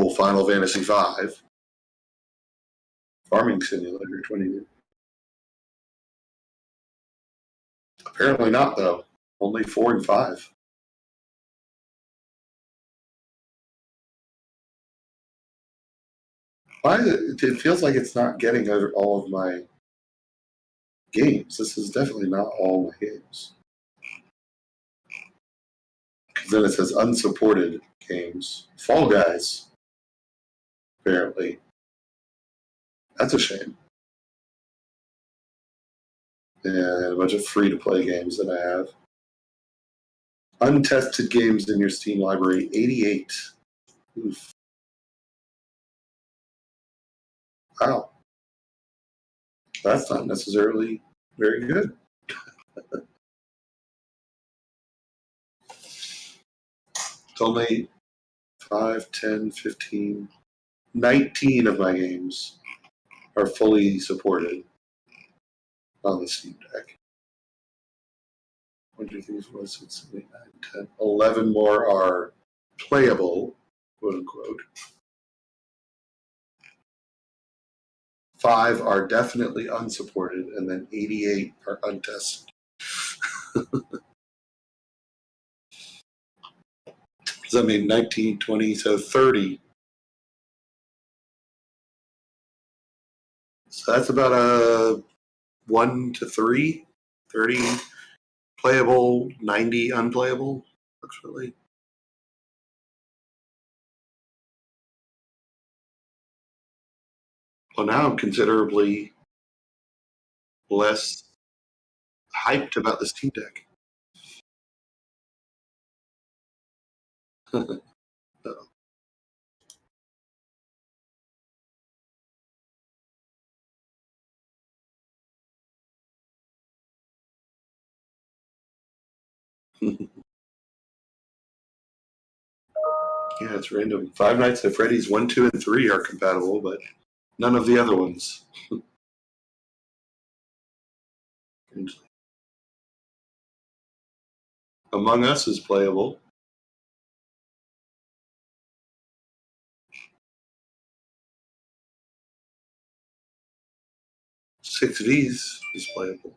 example, Final Fantasy V, Farming Simulator 20. Apparently not, though. Only 4 and 5. Why is it? It feels like it's not getting all of my games. This is definitely not all my games. Because then it says unsupported games. Fall Guys, apparently. That's a shame. And a bunch of free-to-play games that I have. Untested games in your Steam library, 88. Oof. Wow. That's not necessarily very good. It's only 5, 10, 15, 19 of my games are fully supported on the Steam Deck. 1, 2, 3, 4, 6, 7, 8, 9, 10. 11 more are playable, quote unquote. 5 are definitely unsupported, and then 88 are untested. Does that mean 19, 20, so 30? So that's about a 1 to 3, 30 playable, 90 unplayable, actually. Well, now I'm considerably less hyped about the Steam Deck. No. Yeah, it's random. Five Nights at Freddy's 1, 2, and 3 are compatible, but none of the other ones. Among Us is playable. Six V's is playable.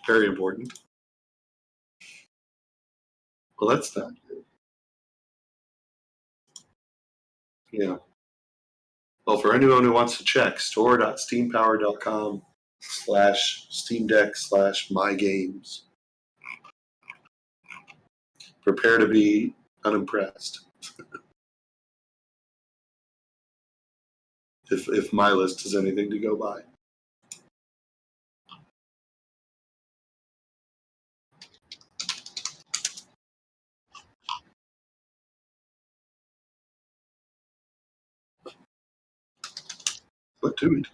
Very important. Well, that's not good. Yeah. Well, for anyone who wants to check, store.steampower.com/Steam Deck/mygames. Prepare to be unimpressed. if my list is anything to go by. What do we do?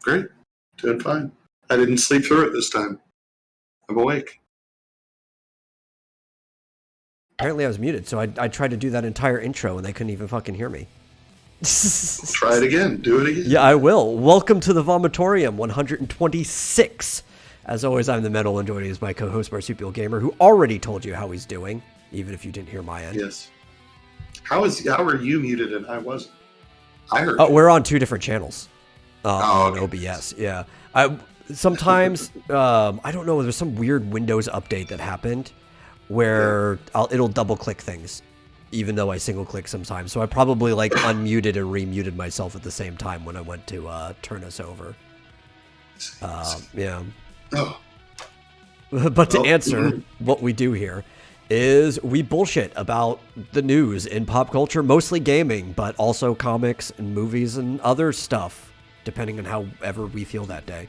Great. Doing fine. I didn't sleep through it this time. I'm awake. Apparently I was muted, so I tried to do that entire intro and they couldn't even fucking hear me. Try it again. Do it again. Yeah, I will. Welcome to the Vomitorium 126. As always, I'm the Metal, and joining is my co-host, Marsupial Gamer, who already told you how he's doing, even if you didn't hear my end. Yes. How are you muted and I wasn't? I heard. Oh, we're on two different channels. On okay. OBS, yeah. Sometimes, I don't know, there's some weird Windows update that happened where it'll double-click things, even though I single-click sometimes. So I probably, unmuted and remuted myself at the same time when I went to turn us over. Yeah. Oh. But to answer what we do here is we bullshit about the news in pop culture, mostly gaming, but also comics and movies and other stuff, depending on however we feel that day.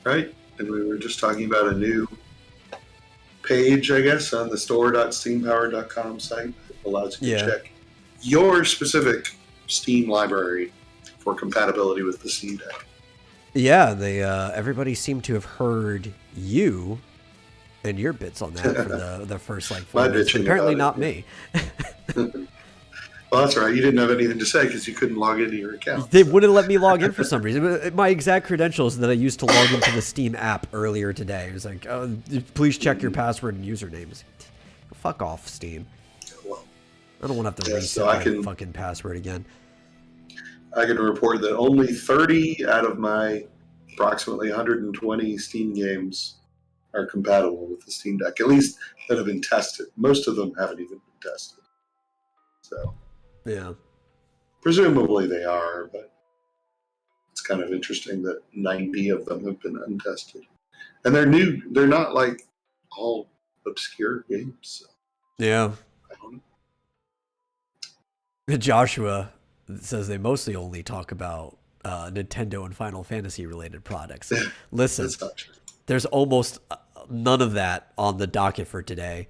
Right. And we were just talking about a new page, I guess, on the store.steampower.com site that allows you to check your specific Steam library for compatibility with the Steam Deck. Yeah, they everybody seemed to have heard you and your bits on that for the first like My 4 minutes. But bitching apparently about not it. me. Well, that's right. You didn't have anything to say because you couldn't log into your account. They So. wouldn't let me log in for some reason. My exact credentials that I used to log into the Steam app earlier today. It was like, oh, please check your password and usernames. Fuck off, Steam. Well, I don't want to have to yeah, reset so my fucking password again. I can report that only 30 out of my approximately 120 Steam games are compatible with the Steam Deck, at least that have been tested. Most of them haven't even been tested. So Yeah. presumably they are, but it's kind of interesting that 90 of them have been untested. And they're new. They're not like all obscure games. So Yeah. I don't know. Joshua says they mostly only talk about Nintendo and Final Fantasy related products. Listen, That's not true. there's almost none of that on the docket for today.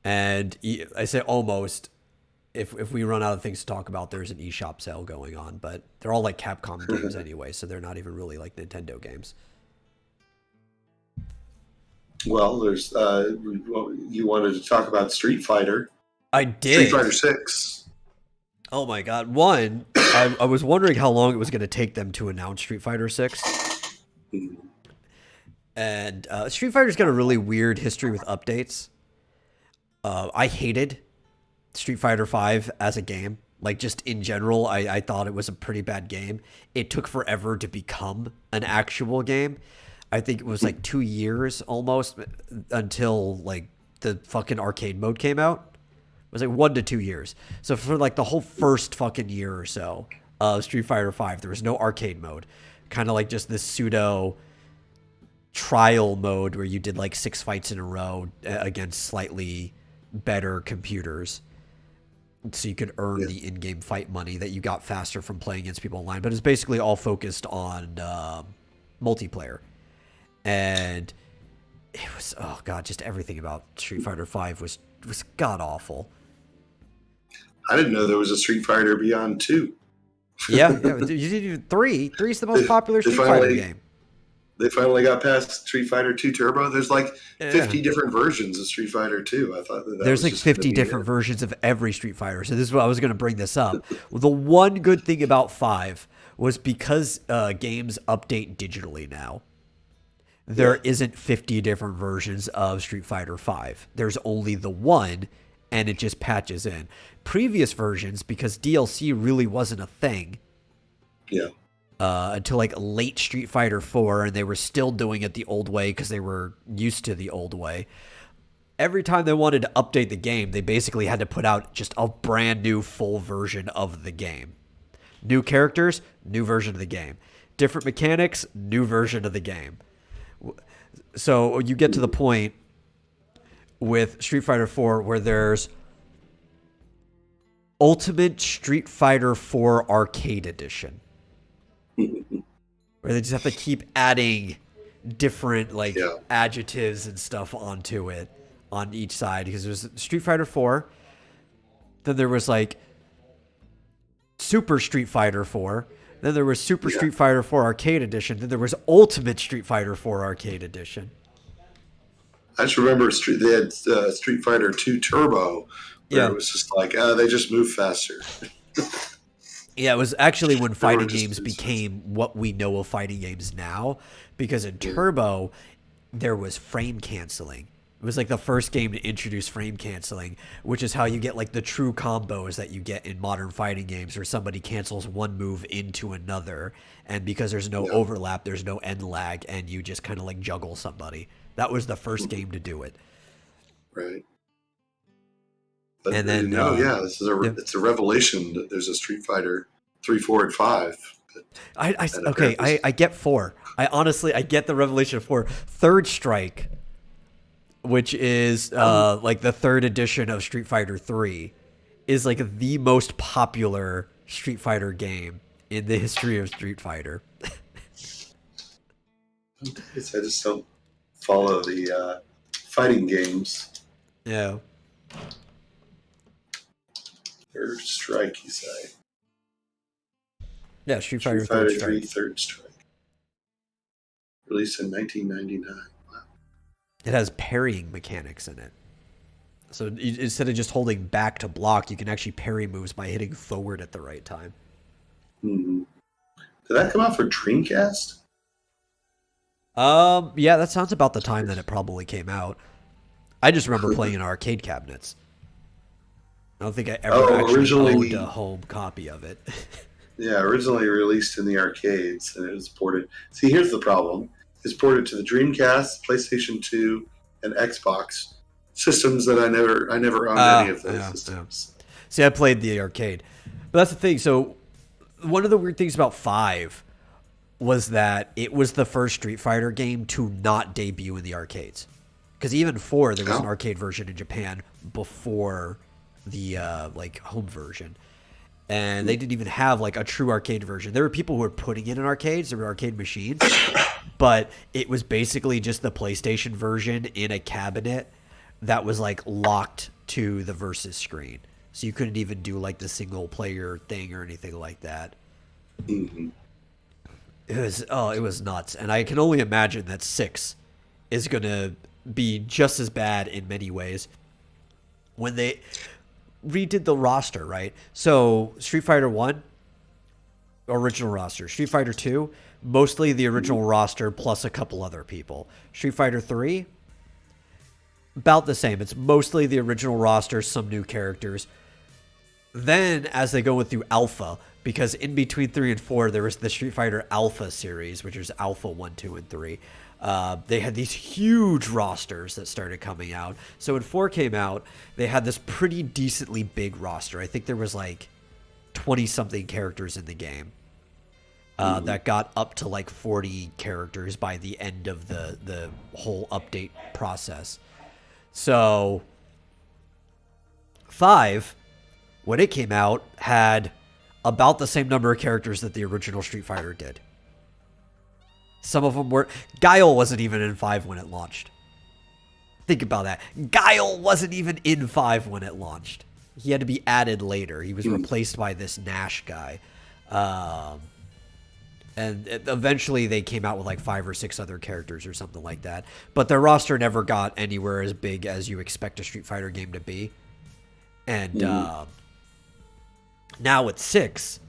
And I say almost. If we run out of things to talk about, there's an eShop sale going on, but they're all like Capcom games anyway, so they're not even really like Nintendo games. Well, there's you wanted to talk about Street Fighter. I Street did. Fighter 6. Oh my god. One, I was wondering how long it was going to take them to announce Street Fighter 6. And Street Fighter's got a really weird history with updates. I hated Street Fighter 5 as a game. Like, just in general, I thought it was a pretty bad game. It took forever to become an actual game. I think it was like 2 years almost until like the fucking arcade mode came out. It was like 1 to 2 years. So for like the whole first fucking year or so of Street Fighter 5, there was no arcade mode. Kind of like just this pseudo trial mode where you did like 6 fights in a row against slightly better computers. So you could earn the in-game fight money that you got faster from playing against people online. But it's basically all focused on multiplayer. And it was, oh god, just everything about Street Fighter 5 was god awful. I didn't know there was a Street Fighter Beyond 2. Yeah, you did even 3. 3 is the most popular Street Fighter game. They finally got past Street Fighter 2 Turbo. There's like 50 Yeah. different versions of Street Fighter 2. I thought that There's was like just 50 gonna be different it. versions of every Street Fighter. So this is what I was going to bring this up. Well, the one good thing about 5 was because games update digitally now. There isn't 50 different versions of Street Fighter 5. There's only the one, and it just patches in. Previous versions, because DLC really wasn't a thing Yeah. until like late Street Fighter 4, and they were still doing it the old way because they were used to the old way. Every time they wanted to update the game, they basically had to put out just a brand new full version of the game. New characters, new version of the game. Different mechanics, new version of the game. So you get to the point with Street Fighter 4 where there's Ultimate Street Fighter 4 Arcade Edition. Where they just have to keep adding different like adjectives and stuff onto it on each side, because there's Street Fighter 4, then there was like Super Street Fighter 4, then there was Super Street Fighter 4 Arcade Edition, then there was Ultimate Street Fighter 4 Arcade Edition. I just remember they had Street Fighter 2 Turbo, where it was just like, they just move faster. Yeah, it was actually when fighting games became what we know of fighting games now, because in Turbo, there was frame canceling. It was like the first game to introduce frame canceling, which is how you get like the true combos that you get in modern fighting games, where somebody cancels one move into another, and because there's no overlap, there's no end lag, and you just kind of like juggle somebody. That was the first game to do it. Right. But And then, this is it's a revelation that there's a Street Fighter 3, 4, and 5. I get 4. I get the revelation of 4. Third Strike, which is like the third edition of Street Fighter 3, is like the most popular Street Fighter game in the history of Street Fighter. I just don't follow the fighting games. Yeah. Third Strike, you say? Yeah, Street Fighter 3, Strike. Third Strike. released in 1999. Wow. It has parrying mechanics in it. So instead of just holding back to block, you can actually parry moves by hitting forward at the right time. Mm-hmm. Did that come out for Dreamcast? Yeah, that sounds about the time that it probably came out. I just remember playing in arcade cabinets. I don't think I ever actually owned a home copy of it. Yeah, originally released in the arcades, and it was ported. See, here's the problem: it's ported to the Dreamcast, PlayStation 2, and Xbox systems that I never owned any of those systems. Yeah. See, I played the arcade, but that's the thing. So, one of the weird things about 5 was that it was the first Street Fighter game to not debut in the arcades. Because even 4, there was an arcade version in Japan before the like home version, and they didn't even have like a true arcade version. There were people who were putting it in arcades. There were arcade machines, but it was basically just the PlayStation version in a cabinet that was like locked to the Versus screen, so you couldn't even do like the single player thing or anything like that. Mm-hmm. It was nuts, and I can only imagine that 6 is gonna be just as bad in many ways. When they redid the roster, right? So Street Fighter 1, original roster. Street Fighter 2, mostly the original roster plus a couple other people. Street Fighter 3, about the same. It's mostly the original roster, some new characters. Then, as they go through Alpha, because in between 3 and 4, there was the Street Fighter Alpha series, which is Alpha 1, 2, and 3. They had these huge rosters that started coming out. So when 4 came out, they had this pretty decently big roster. I think there was like 20-something characters in the game. That got up to like 40 characters by the end of the whole update process. So 5, when it came out, had about the same number of characters that the original Street Fighter did. Some of them were... Guile wasn't even in 5 when it launched. Think about that. Guile wasn't even in 5 when it launched. He had to be added later. He was replaced by this Nash guy. And eventually they came out with like 5 or 6 other characters or something like that. But their roster never got anywhere as big as you expect a Street Fighter game to be. And now with 6,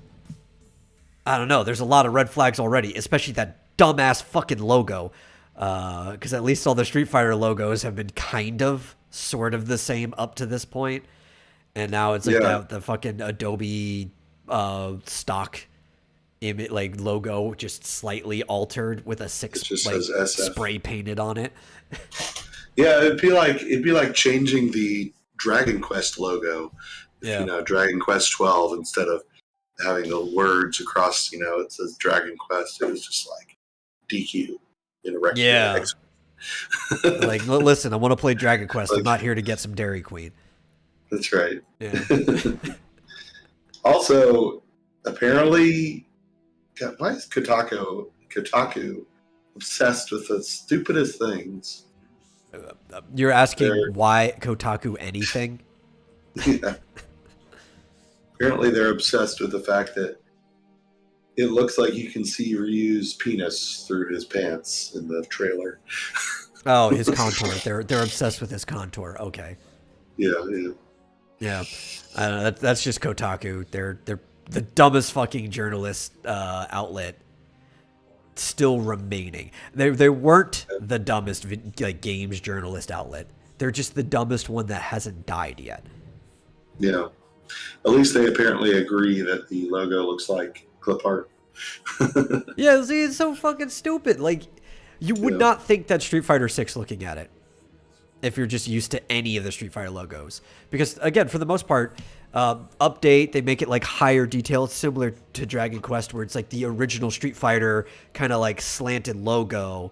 I don't know. There's a lot of red flags already, especially that dumbass fucking logo. Because at least all the Street Fighter logos have been kind of, sort of the same up to this point. And now it's like the fucking Adobe stock image, like logo, just slightly altered with a 6 like spray painted on it. Yeah, it'd be like changing the Dragon Quest logo. Yeah. You know, Dragon Quest 12 instead of having the words across. You know, it says Dragon Quest. It was just like DQ in a record. Yeah. Like, listen, I want to play Dragon Quest. I'm not here to get some Dairy Queen. That's right. Yeah. Also, apparently, God, why is Kotaku obsessed with the stupidest things? You're asking why Kotaku anything? Yeah. Apparently, they're obsessed with the fact that it looks like you can see Ryu's penis through his pants in the trailer. Oh, his contour. They're obsessed with his contour. Okay. Yeah. Yeah. I don't know. That's just Kotaku. They're the dumbest fucking journalist outlet still remaining. They weren't the dumbest like games journalist outlet. They're just the dumbest one that hasn't died yet. Yeah. At least they apparently agree that the logo looks like clip art. Yeah, see, it's so fucking stupid. Like, you would not think that Street Fighter 6 looking at it if you're just used to any of the Street Fighter logos. Because, again, for the most part, update, they make it like higher detail. It's similar to Dragon Quest, where it's like the original Street Fighter kind of like slanted logo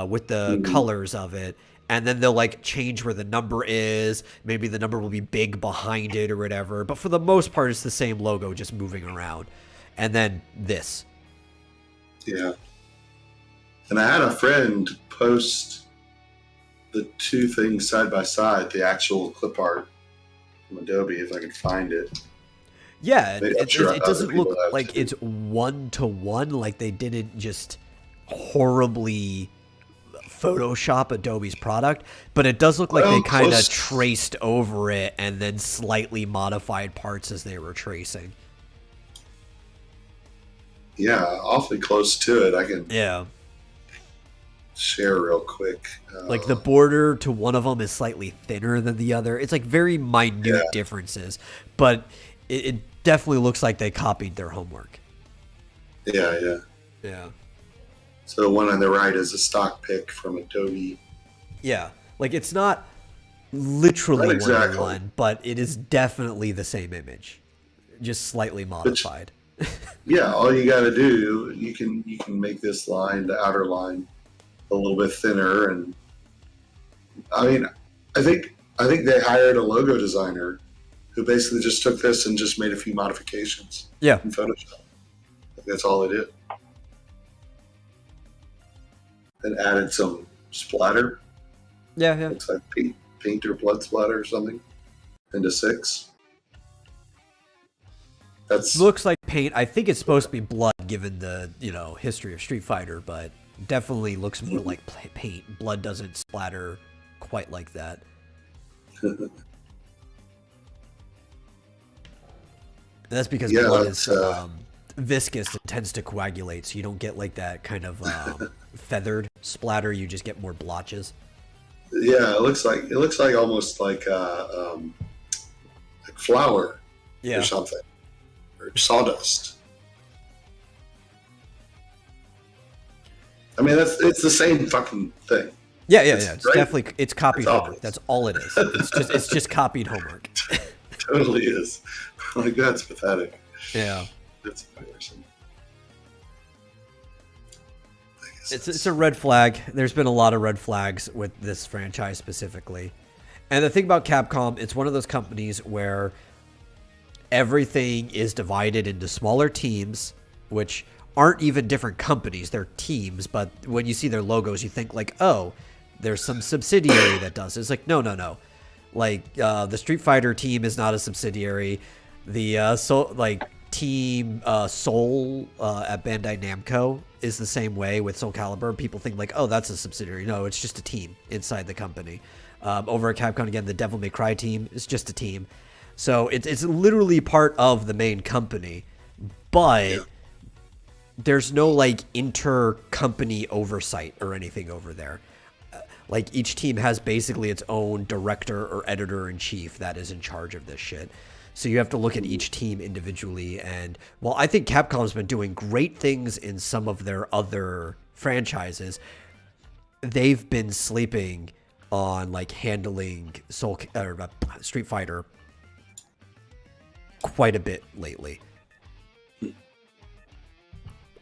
with the colors of it. And then they'll like change where the number is. Maybe the number will be big behind it or whatever. But for the most part, it's the same logo just moving around. And then this. Yeah. And I had a friend post the two things side by side, the actual clip art from Adobe, if I could find it. Yeah, it doesn't look like it's 1-to-1, like they didn't just horribly Photoshop Adobe's product, but it does look like they kind of traced over it and then slightly modified parts as they were tracing. Yeah, awfully close to it. I can Yeah. share real quick. Like the border to one of them is slightly thinner than the other. It's like very minute differences, but it definitely looks like they copied their homework. Yeah. So the one on the right is a stock pic from Adobe. Yeah, like it's not literally Not exactly. one, but it is definitely the same image, just slightly modified. Yeah, all you got to do, you can make this line, the outer line, a little bit thinner, and I mean, I think they hired a logo designer who basically just took this and just made a few modifications. Yeah, in Photoshop. I think that's all they did. And added some splatter. Yeah. Looks like paint or blood splatter or something into 6. That's looks like paint. I think it's supposed to be blood, given the history of Street Fighter, but definitely looks more like paint. Blood doesn't splatter quite like that. That's because blood is viscous and tends to coagulate, so you don't get like that kind of feathered splatter. You just get more blotches. Yeah, it looks like almost like flour or something, or sawdust. I mean, it's the same fucking thing. Yeah. It's definitely copied homework. That's all it is. It's just copied homework. Totally is. Like, that's pathetic. Yeah. That's embarrassing. It's a red flag. There's been a lot of red flags with this franchise specifically. And the thing about Capcom, it's one of those companies where everything is divided into smaller teams, which aren't even different companies. They're teams, but when you see their logos, you think like, oh, there's some subsidiary that does it. It's like, no. Like, the Street Fighter team is not a subsidiary. The Team Soul at Bandai Namco is the same way with Soul Calibur. People think like, oh, that's a subsidiary. No, it's just a team inside the company. Over at Capcom, again, the Devil May Cry team is just a team. So it's literally part of the main company, but there's no like inter-company oversight or anything over there. Like each team has basically its own director or editor-in-chief that is in charge of this shit. So you have to look at each team individually. And while I think Capcom's been doing great things in some of their other franchises, they've been sleeping on like handling Street Fighter quite a bit lately.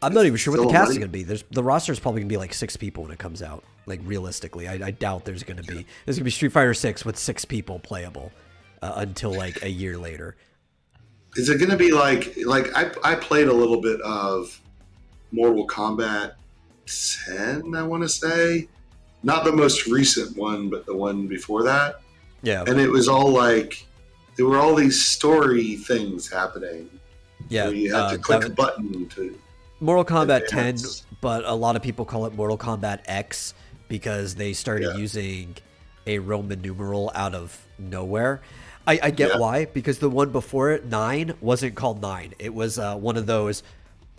I'm not even sure what the cast is going to be. The roster is probably going to be like 6 people when it comes out. Like realistically, I doubt there's going to be Street Fighter 6 with 6 people playable. Until like a year later. Is it going to be like I played a little bit of Mortal Kombat 10, I want to say. Not the most recent one, but the one before that. Yeah. And it was all like, there were all these story things happening. Yeah. Where you had to click a button to... Mortal Kombat 10, but a lot of people call it Mortal Kombat X because they started using a Roman numeral out of nowhere. I get why, because the one before it, 9, wasn't called 9. It was one of those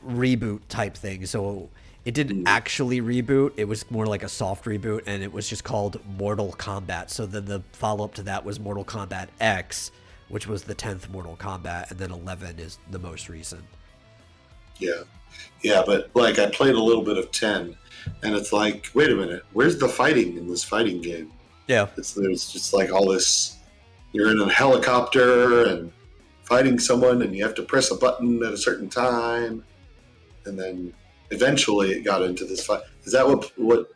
reboot type things. So it didn't actually reboot. It was more like a soft reboot, and it was just called Mortal Kombat. So then the follow-up to that was Mortal Kombat X, which was the 10th Mortal Kombat, and then 11 is the most recent. Yeah, but like I played a little bit of 10, and it's like, wait a minute, where's the fighting in this fighting game? Yeah. There's just like all this... You're in a helicopter and fighting someone, and you have to press a button at a certain time, and then eventually it got into this fight. Is that what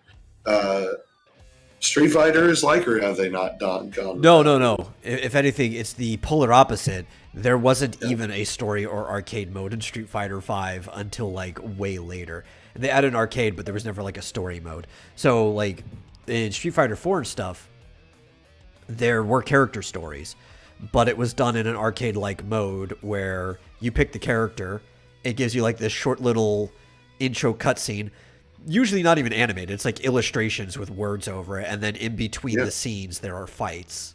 Street Fighter is like, or have they not gone? No. If anything, it's the polar opposite. There wasn't even a story or arcade mode in Street Fighter V until like way later. They added an arcade, but there was never like a story mode. So like in Street Fighter 4 and stuff, there were character stories, but it was done in an arcade-like mode where you pick the character, it gives you like this short little intro cutscene, usually not even animated. It's like illustrations with words over it, and then in between Yeah. the scenes there are fights,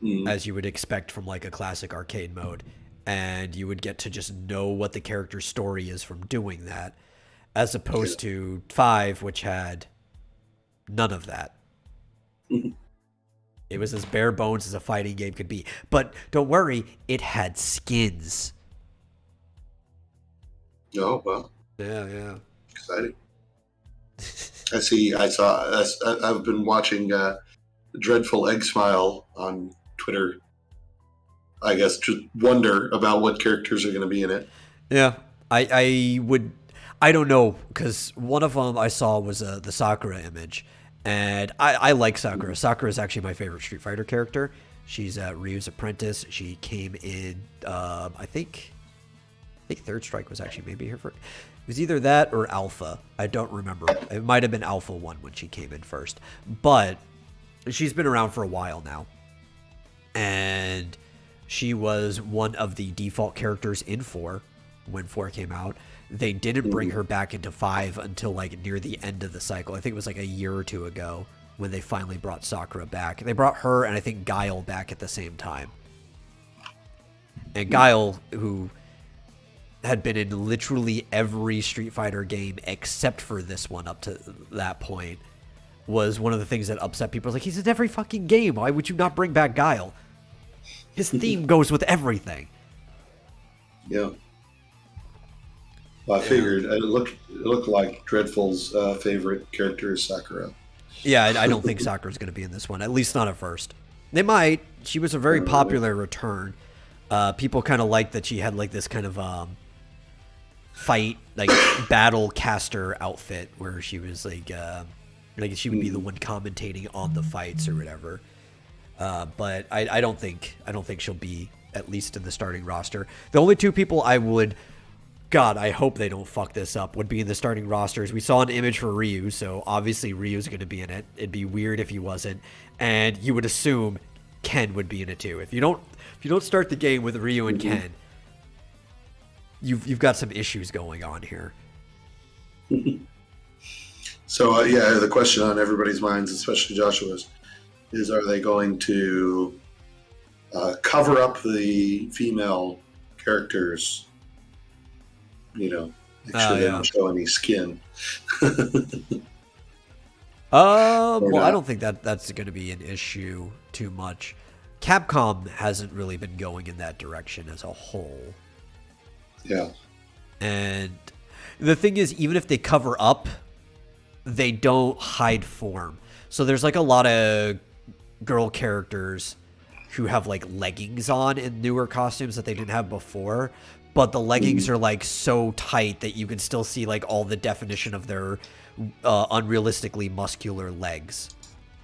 Mm. as you would expect from like a classic arcade mode, and you would get to just know what the character's story is from doing that, as opposed to 5, which had none of that. Mhm. It was as bare bones as a fighting game could be. But don't worry, it had skins. Oh, well, Yeah. exciting. I've been watching Dreadful Egg Smile on Twitter. I guess to wonder about what characters are going to be in it. Yeah. I don't know, because one of them I saw was the Sakura image. And I like Sakura. Sakura is actually my favorite Street Fighter character. She's Ryu's apprentice. She came in, I think Third Strike was actually maybe her first. It was either that or Alpha. I don't remember. It might have been Alpha 1 when she came in first. But she's been around for a while now. And she was one of the default characters in 4 when 4 came out. They didn't bring her back into 5 until like near the end of the cycle. I think it was like a year or two ago when they finally brought Sakura back. They brought her and I think Guile back at the same time. And Guile, who had been in literally every Street Fighter game except for this one up to that point, was one of the things that upset people. Like, he's in every fucking game. Why would you not bring back Guile? His theme goes with everything. Yeah. Well, I figured it looked like Dreadful's favorite character is Sakura. Yeah, I don't think Sakura's going to be in this one, at least not at first. They might. She was a very popular return. People kind of liked that she had like this kind of fight, like battle caster outfit where she was like she would be the one commentating on the fights or whatever. But I don't think she'll be at least in the starting roster. The only two people I would, God, I hope they don't fuck this up, would be in the starting rosters. We saw an image for Ryu, so obviously Ryu's going to be in it. It'd be weird if he wasn't, and you would assume Ken would be in it too. If you don't start the game with Ryu and Ken, you've got some issues going on here. So the question on everybody's minds, especially Joshua's, is are they going to cover up the female characters? Make sure they don't show any skin. Well, I don't think that's going to be an issue too much. Capcom hasn't really been going in that direction as a whole. Yeah. And the thing is, even if they cover up, they don't hide form. So there's like a lot of girl characters who have like leggings on in newer costumes that they didn't have before. But the leggings are like so tight that you can still see like all the definition of their unrealistically muscular legs.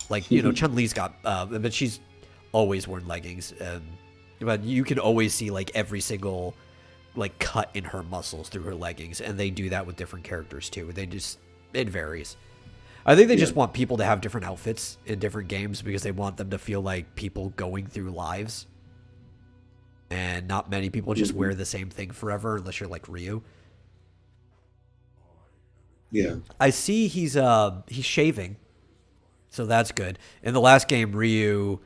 Like, Chun-Li's got, but she's always worn leggings. But you can always see like every single like cut in her muscles through her leggings. And they do that with different characters too. It varies. I think they just want people to have different outfits in different games because they want them to feel like people going through lives. And not many people just wear the same thing forever unless you're like Ryu. Yeah. I see he's shaving. So that's good. In the last game, Ryu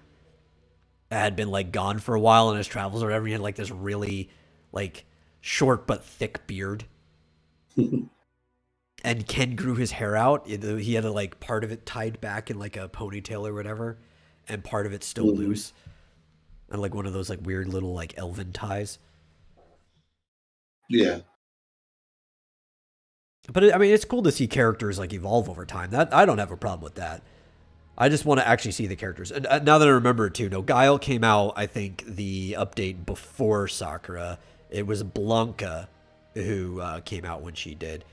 had been like gone for a while on his travels or whatever. He had like this really like short but thick beard. And Ken grew his hair out. He had like part of it tied back in like a ponytail or whatever. And part of it still loose. And like one of those like weird little like elven ties. Yeah. But I mean, it's cool to see characters like evolve over time. That I don't have a problem with that. I just want to actually see the characters. And now that I remember it too, Guile came out, I think, the update before Sakura. It was Blanca who came out when she did,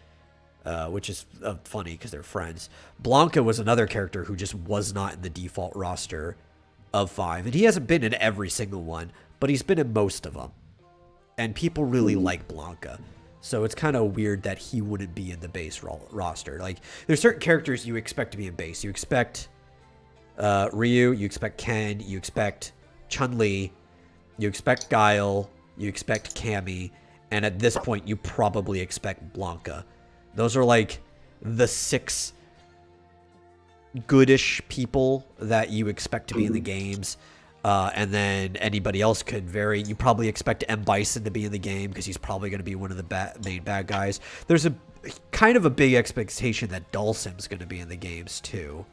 which is funny because they're friends. Blanca was another character who just was not in the default roster of 5. And he hasn't been in every single one, but he's been in most of them. And people really like Blanca. So it's kind of weird that he wouldn't be in the base roster. Like, there's certain characters you expect to be in base. You expect Ryu, you expect Ken, you expect Chun-Li, you expect Guile, you expect Cammy, and at this point, you probably expect Blanca. Those are like the 6 goodish people that you expect to be in the games. And then anybody else could vary. You probably expect M. Bison to be in the game because he's probably going to be one of the main bad guys. There's a kind of a big expectation that Dhalsim's going to be in the games too.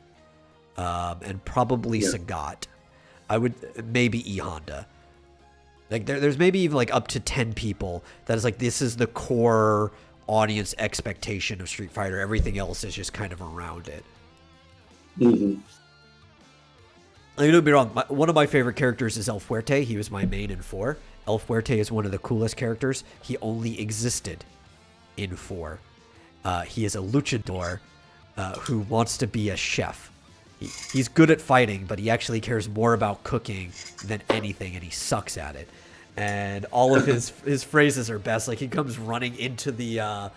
And probably Sagat. I would maybe E Honda. Like there's maybe even like up to 10 people that is like, this is the core audience expectation of Street Fighter. Everything else is just kind of around it. Mm-hmm. Like, don't be wrong. One of my favorite characters is El Fuerte. He was my main in 4. El Fuerte is one of the coolest characters. He only existed in 4. He is a luchador who wants to be a chef. He's good at fighting, but he actually cares more about cooking than anything, and he sucks at it. And all of his phrases are best. Like, he comes running into the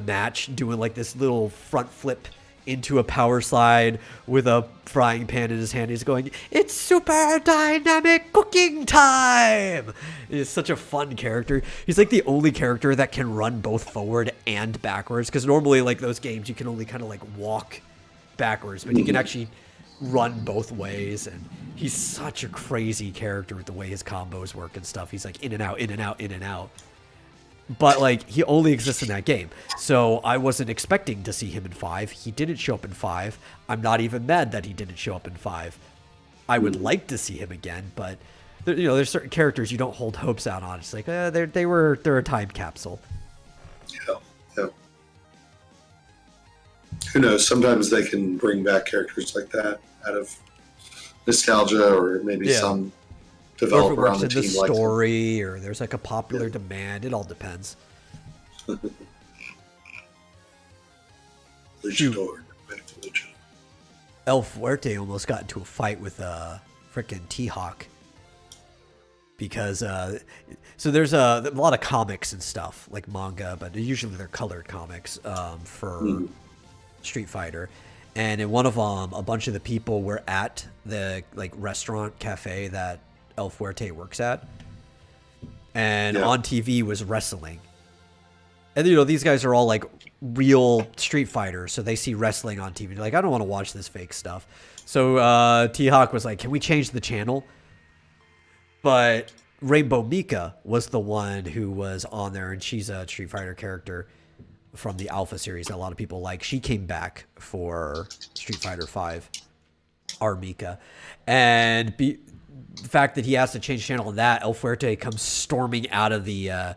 match, doing like this little front flip into a power slide with a frying pan in his hand. He's going, "It's super dynamic cooking time." He's such a fun character. He's like the only character that can run both forward and backwards, because normally like those games you can only kind of like walk backwards, but he can actually run both ways. And he's such a crazy character with the way his combos work and stuff. He's like in and out, in and out, in and out. But, like, he only exists in that game. So I wasn't expecting to see him in 5. He didn't show up in 5. I'm not even mad that he didn't show up in 5. I would like to see him again, but, there's certain characters you don't hold hopes out on. It's like, they're a time capsule. Yeah. Who knows? Sometimes they can bring back characters like that out of nostalgia, or maybe some developer on the team the story, or there's like a popular demand. It all depends. El Fuerte almost got into a fight with frickin' T-Hawk because so there's a lot of comics and stuff, like manga, but usually they're colored comics for Street Fighter. And in one of them, a bunch of the people were at the like restaurant cafe that El Fuerte works at, and on TV was wrestling. And these guys are all like real Street Fighters, so they see wrestling on TV. They're like, I don't want to watch this fake stuff. So T-Hawk was like, can we change the channel? But Rainbow Mika was the one who was on there, and she's a Street Fighter character from the Alpha series that a lot of people like. She came back for Street Fighter 5, our Mika. And the fact that he has to change channel on that, El Fuerte comes storming out of the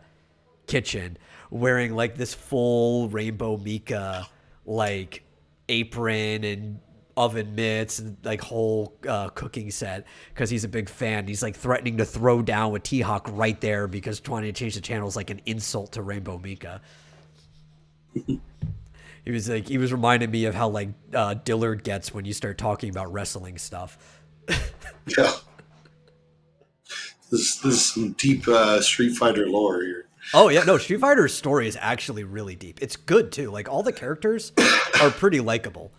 kitchen wearing like this full Rainbow Mika like apron and oven mitts and like whole cooking set, because he's a big fan. He's like threatening to throw down with T-Hawk right there because trying to change the channel is like an insult to Rainbow Mika. He was reminding me of how like Dillard gets when you start talking about wrestling stuff. Yeah. This is some deep Street Fighter lore here. Oh yeah, no, Street Fighter's story is actually really deep. It's good too. Like, all the characters are pretty likable.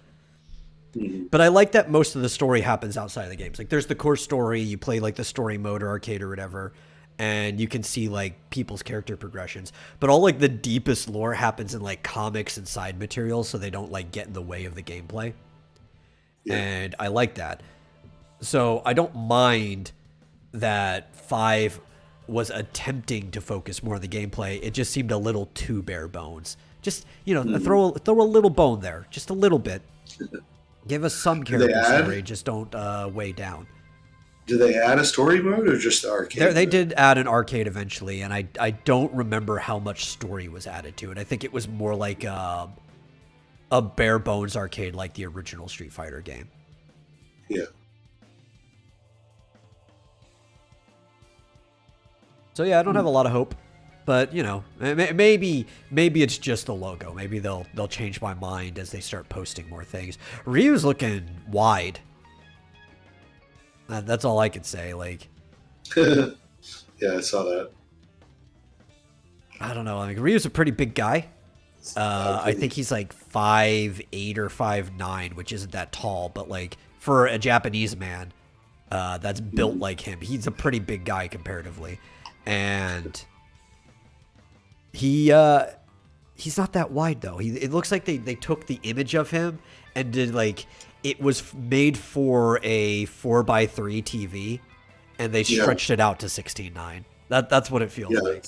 Mm-hmm. But I like that most of the story happens outside of the games. Like, there's the core story, you play like the story mode or arcade or whatever, and you can see like people's character progressions. But all like the deepest lore happens in like comics and side materials, so they don't like get in the way of the gameplay. Yeah. And I like that. So I don't mind that 5 was attempting to focus more on the gameplay. It just seemed a little too bare bones. Just, throw a little bone there, just a little bit. Give us some character story, just don't weigh down. Did they add a story mode or just the arcade? They did add an arcade eventually, and I don't remember how much story was added to it. I think it was more like a bare bones arcade like the original Street Fighter game. Yeah. So yeah, I don't have a lot of hope, but maybe it's just the logo. Maybe they'll change my mind as they start posting more things. Ryu's looking wide. That's all I could say. Like, yeah, I saw that. I don't know. Like, Ryu's a pretty big guy. I think he's like 5'8" or 5'9", which isn't that tall, but like for a Japanese man that's built like him, he's a pretty big guy comparatively. And he He's not that wide though. It looks like they took the image of him and did like it was made for a 4:3 TV, and they stretched it out to 16:9. That's what it feels like.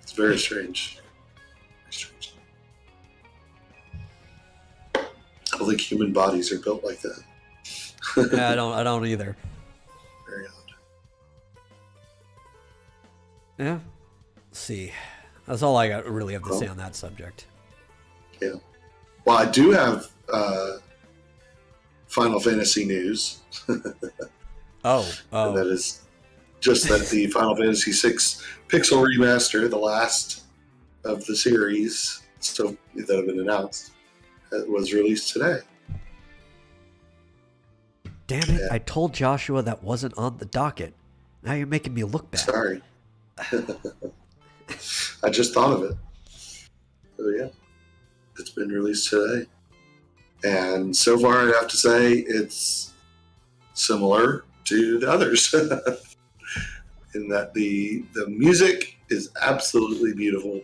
It's very strange. Very strange. I don't think human bodies are built like that. Yeah, I don't either. Very odd. Yeah. Let's see. That's all I really have to say on that subject. Yeah. Well, I do have Final Fantasy news. Oh. And that is just that the Final Fantasy VI Pixel Remaster, the last of the series that have been announced, was released today. Damn it, I told Joshua that wasn't on the docket. Now you're making me look bad. Sorry. I just thought of it. So yeah, it's been released today. And so far I'd have to say it's similar to the others. In that the music is absolutely beautiful.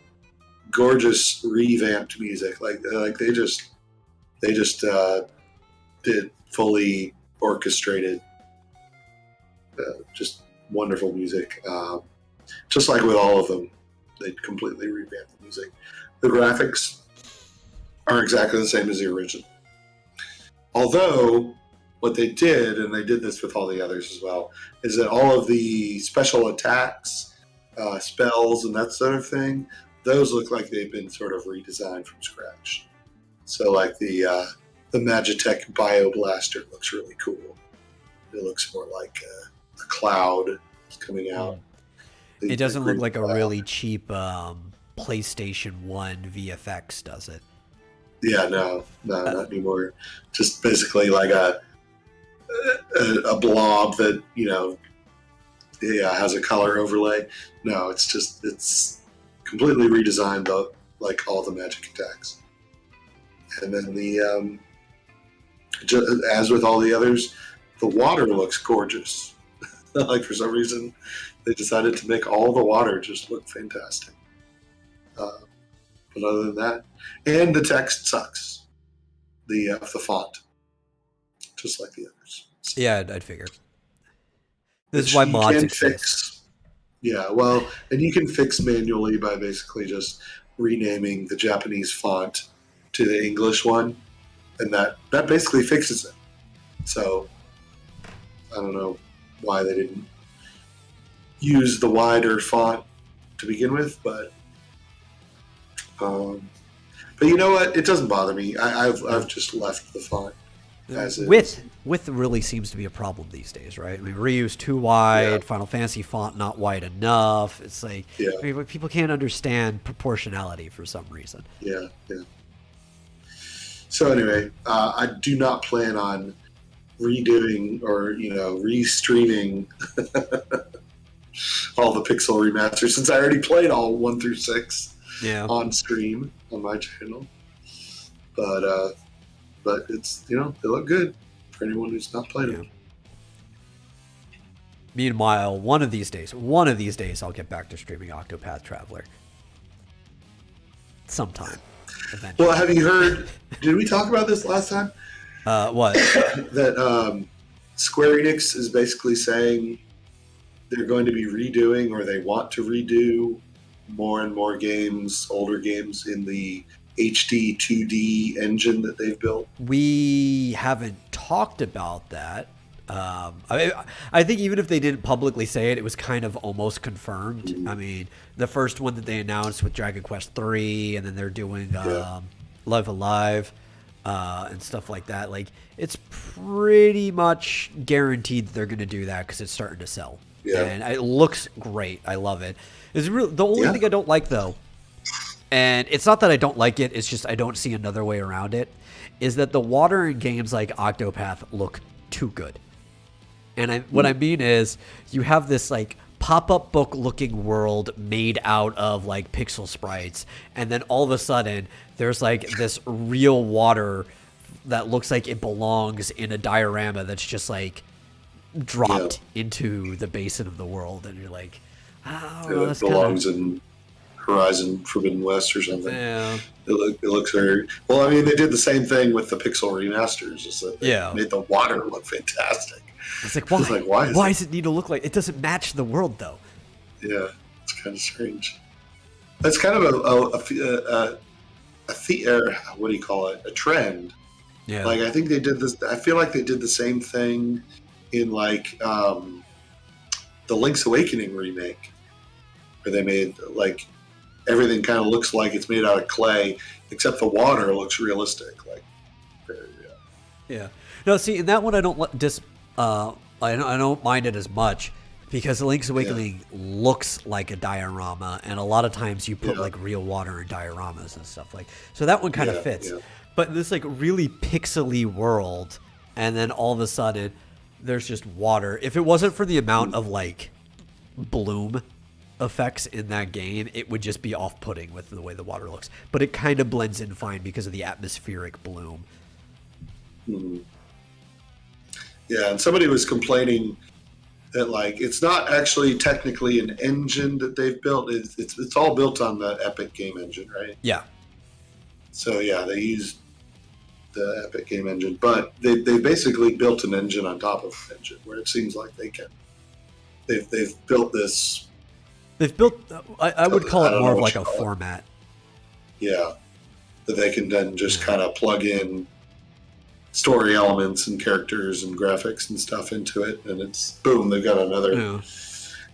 Gorgeous revamped music. Like they just did fully orchestrated, just wonderful music. Just like with all of them, they completely revamped the music. The graphics are exactly the same as the original. Although, what they did, and they did this with all the others as well, is that all of the special attacks, spells, and that sort of thing, those look like they've been sort of redesigned from scratch. So, like the Magitech Bio Blaster looks really cool. It looks more like a cloud coming out. It doesn't look like a really cheap PlayStation 1 VFX, does it? Yeah, no, not anymore. Just basically like a blob that, has a color overlay. No, it's completely redesigned, though, like all the magic attacks. And then as with all the others, the water looks gorgeous. Like for some reason, they decided to make all the water just look fantastic. But other than that, and the text sucks. The font, just like the others. Yeah, I'd figure. This is why mods exist. Yeah, well, and you can fix manually by basically just renaming the Japanese font to the English one, and that basically fixes it. So I don't know why they didn't use the wider font to begin with, but you know what? It doesn't bother me. I've just left the font as is. Width really seems to be a problem these days, right? I mean, Ryu's too wide. Final Fantasy font not wide enough. It's like people can't understand proportionality for some reason. Yeah. So anyway, I do not plan on redoing or restreaming all the Pixel remasters since I already played all 1 through 6 on stream on my channel. But it's they look good for anyone who's not played them. Meanwhile, one of these days, I'll get back to streaming Octopath Traveler. Sometime. Eventually. Well, have you heard? Did we talk about this last time? What? That Square Enix is basically saying they're going to be redoing, or they want to redo more and more games, older games, in the HD 2D engine that they've built. We haven't talked about that. I think even if they didn't publicly say it, it was kind of almost confirmed. Mm-hmm. I mean, the first one that they announced with Dragon Quest 3, and then they're doing Live Alive and stuff like that. Like, it's pretty much guaranteed that they're going to do that because it's starting to sell. Yeah. And it looks great. I love it. The only thing I don't like, though, and it's not that I don't like it, it's just I don't see another way around it, is that the water in games like Octopath look too good. And what I mean is, you have this like pop-up book looking world made out of like pixel sprites, and then all of a sudden there's like this real water that looks like it belongs in a diorama that's just like dropped into the basin of the world, and you're like, oh, it belongs in Horizon Forbidden West or something. Yeah. It looks very well. I mean, they did the same thing with the Pixel remasters. Is that they Yeah. made the water look fantastic. It's like, why? It's like, why does it need to look like it? Doesn't match the world though. Yeah, it's kind of strange. That's kind of what do you call it? A trend. Yeah. Like I think they did this. I feel like they did the same thing in like the Link's Awakening remake, where they made like everything kind of looks like it's made out of clay, except the water looks realistic. Like, yeah. No, see, in that one I don't I don't mind it as much because the Link's Awakening looks like a diorama, and a lot of times you put like real water in dioramas and stuff like. So that one kind of fits. Yeah. But in this like really pixely world, and then all of a sudden there's just water. If it wasn't for the amount of like bloom effects in that game, it would just be off-putting with the way the water looks. But it kind of blends in fine because of the atmospheric bloom. Mm-hmm. Yeah, and somebody was complaining that like it's not actually technically an engine that they've built. It's all built on the Epic game engine, right? Yeah. So yeah, they used the Epic game engine, but they basically built an engine on top of an engine, where it seems like they've built this. They've built. I would call it more of like a format. Yeah, that they can then just kind of plug in story elements and characters and graphics and stuff into it, and it's boom, they've got another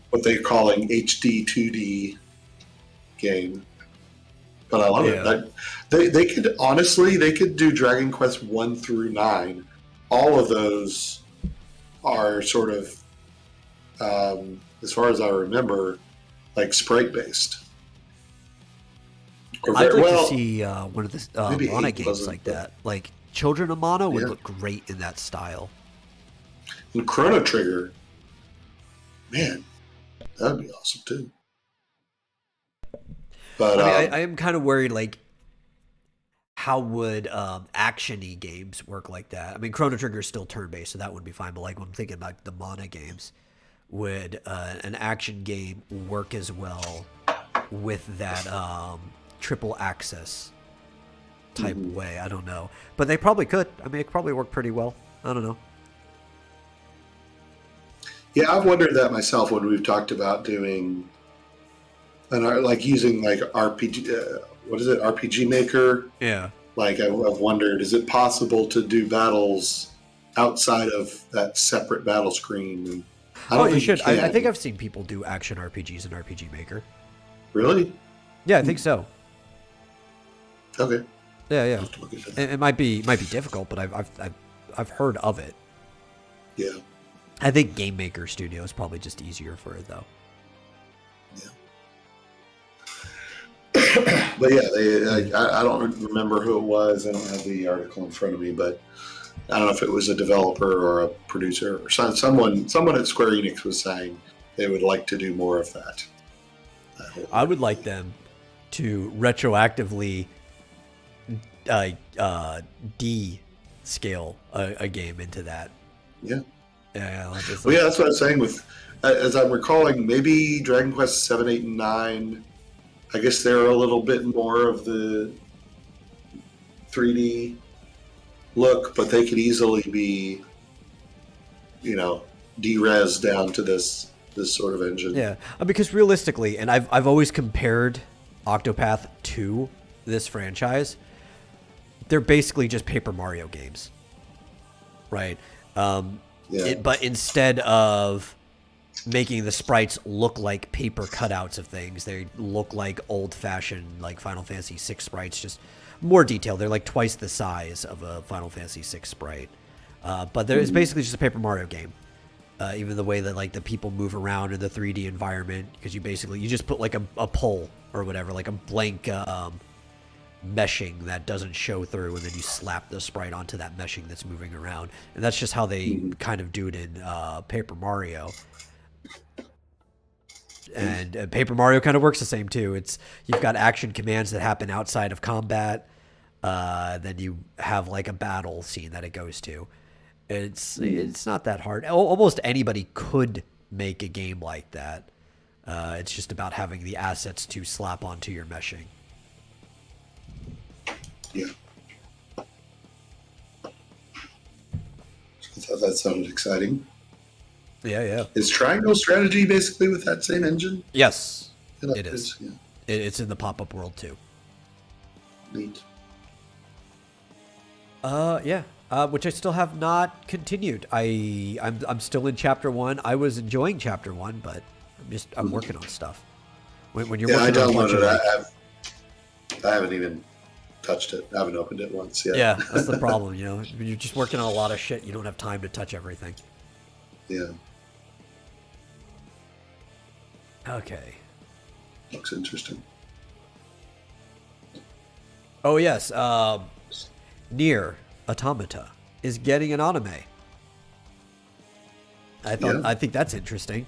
what they're calling HD 2D game. But I love it. They could honestly, they could do Dragon Quest 1 through 9. All of those are sort of, as far as I remember, like sprite based. I'd like to see one of the Mana games like that. Like Children of Mana would look great in that style. And Chrono Trigger, man, that'd be awesome too. But I am kind of worried, like, how would action-y games work like that? I mean, Chrono Trigger is still turn-based, so that would be fine. But like, when I'm thinking about the Mana games, would an action game work as well with that triple access type way? I don't know, but they probably could. I mean, it could probably work pretty well. I don't know. Yeah, I've wondered that myself when we've talked about doing. And like using like RPG, what is it? RPG Maker. Yeah. Like I've wondered, is it possible to do battles outside of that separate battle screen? And I don't think you should. you I think I've seen people do action RPGs in RPG Maker. Really? Yeah, I think so. Okay. Yeah. It might be difficult, but I've heard of it. Yeah. I think Game Maker Studio is probably just easier for it though. Yeah. But yeah, I don't remember who it was. I don't have the article in front of me, but I don't know if it was a developer or a producer or someone at Square Enix was saying they would like to do more of that. I would like them to retroactively de-scale a game into that. Yeah. Yeah. Well, yeah, that's what I was saying with, as I'm recalling, maybe Dragon Quest 7, 8, and 9, I guess they're a little bit more of the 3D look, but they could easily be, de-res down to this sort of engine. Yeah, because realistically, and I've always compared Octopath to this franchise, they're basically just Paper Mario games, right? But instead of making the sprites look like paper cutouts of things, they look like old-fashioned, like Final Fantasy VI sprites, just more detailed. They're like twice the size of a Final Fantasy VI sprite. But it's basically just a Paper Mario game. Even the way that like the people move around in the 3D environment, because you just put like a pole or whatever, like a blank meshing that doesn't show through, and then you slap the sprite onto that meshing that's moving around. And that's just how they kind of do it in Paper Mario. And Paper Mario kind of works the same too. You've got action commands that happen outside of combat. Then you have like a battle scene that it goes to. It's not that hard. Almost anybody could make a game like that. It's just about having the assets to slap onto your meshing. Yeah. I thought that sounded exciting. Yeah. Is Triangle Strategy basically with that same engine? Yes, it is. Yeah. It's in the pop-up world too. Neat. Yeah. Which I still have not continued. I'm still in chapter 1. I was enjoying chapter 1, but I'm working on stuff. When you're I working on a bunch downloaded of, it. I haven't even touched it. I haven't opened it once yet. yeah, that's the problem. You know, when you're just working on a lot of shit, you don't have time to touch everything. Yeah. Okay. Looks interesting. Oh yes, Nier Automata is getting an anime. I think that's interesting.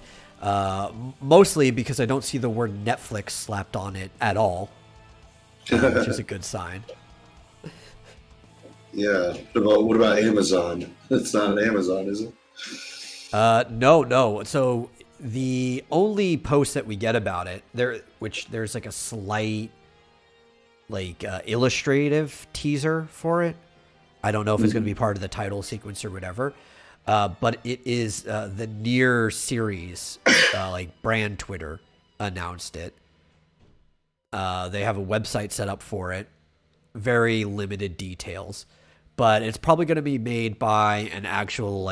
Mostly because I don't see the word Netflix slapped on it at all, which is a good sign. Yeah. What about Amazon? It's not an Amazon, is it? No. So the only post that we get about it there's like a slight illustrative teaser for it. I don't know if it's going to be part of the title sequence or whatever. But it is the Nier series, brand Twitter announced it. They have a website set up for it. Very limited details. But it's probably going to be made by an actual,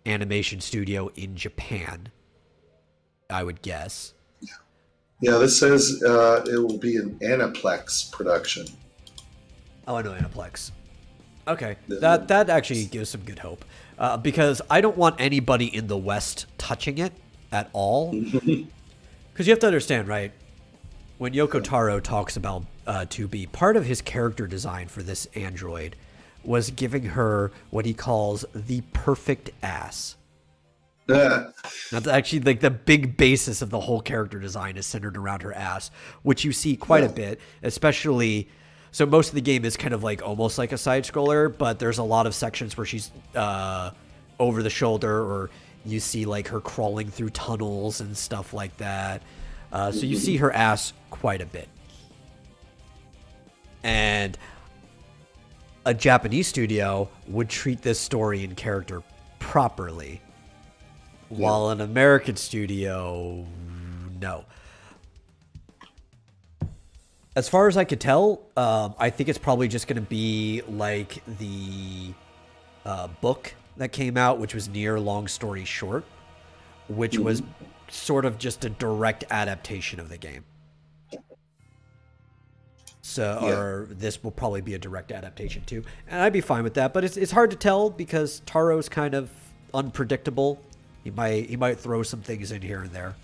animation studio in Japan, I would guess. Yeah, this says it will be an Aniplex production. Oh, I know Aniplex. Okay, that actually gives some good hope. Because I don't want anybody in the West touching it at all. Because you have to understand, right? When Yoko Taro talks about 2B, part of his character design for this android was giving her what he calls the perfect ass. That's actually the big basis of the whole character design is centered around her ass, which you see quite a bit, especially... So most of the game is kind of almost like a side scroller, but there's a lot of sections where she's over the shoulder, or you see her crawling through tunnels and stuff like that. So you see her ass quite a bit. And a Japanese studio would treat this story and character properly, while an American studio, no. As far as I could tell, I think it's probably just going to be like the book that came out, which was Nier Long Story Short, which was sort of just a direct adaptation of the game. So, or this will probably be a direct adaptation too, and I'd be fine with that. But it's hard to tell because Taro's kind of unpredictable. He might throw some things in here and there.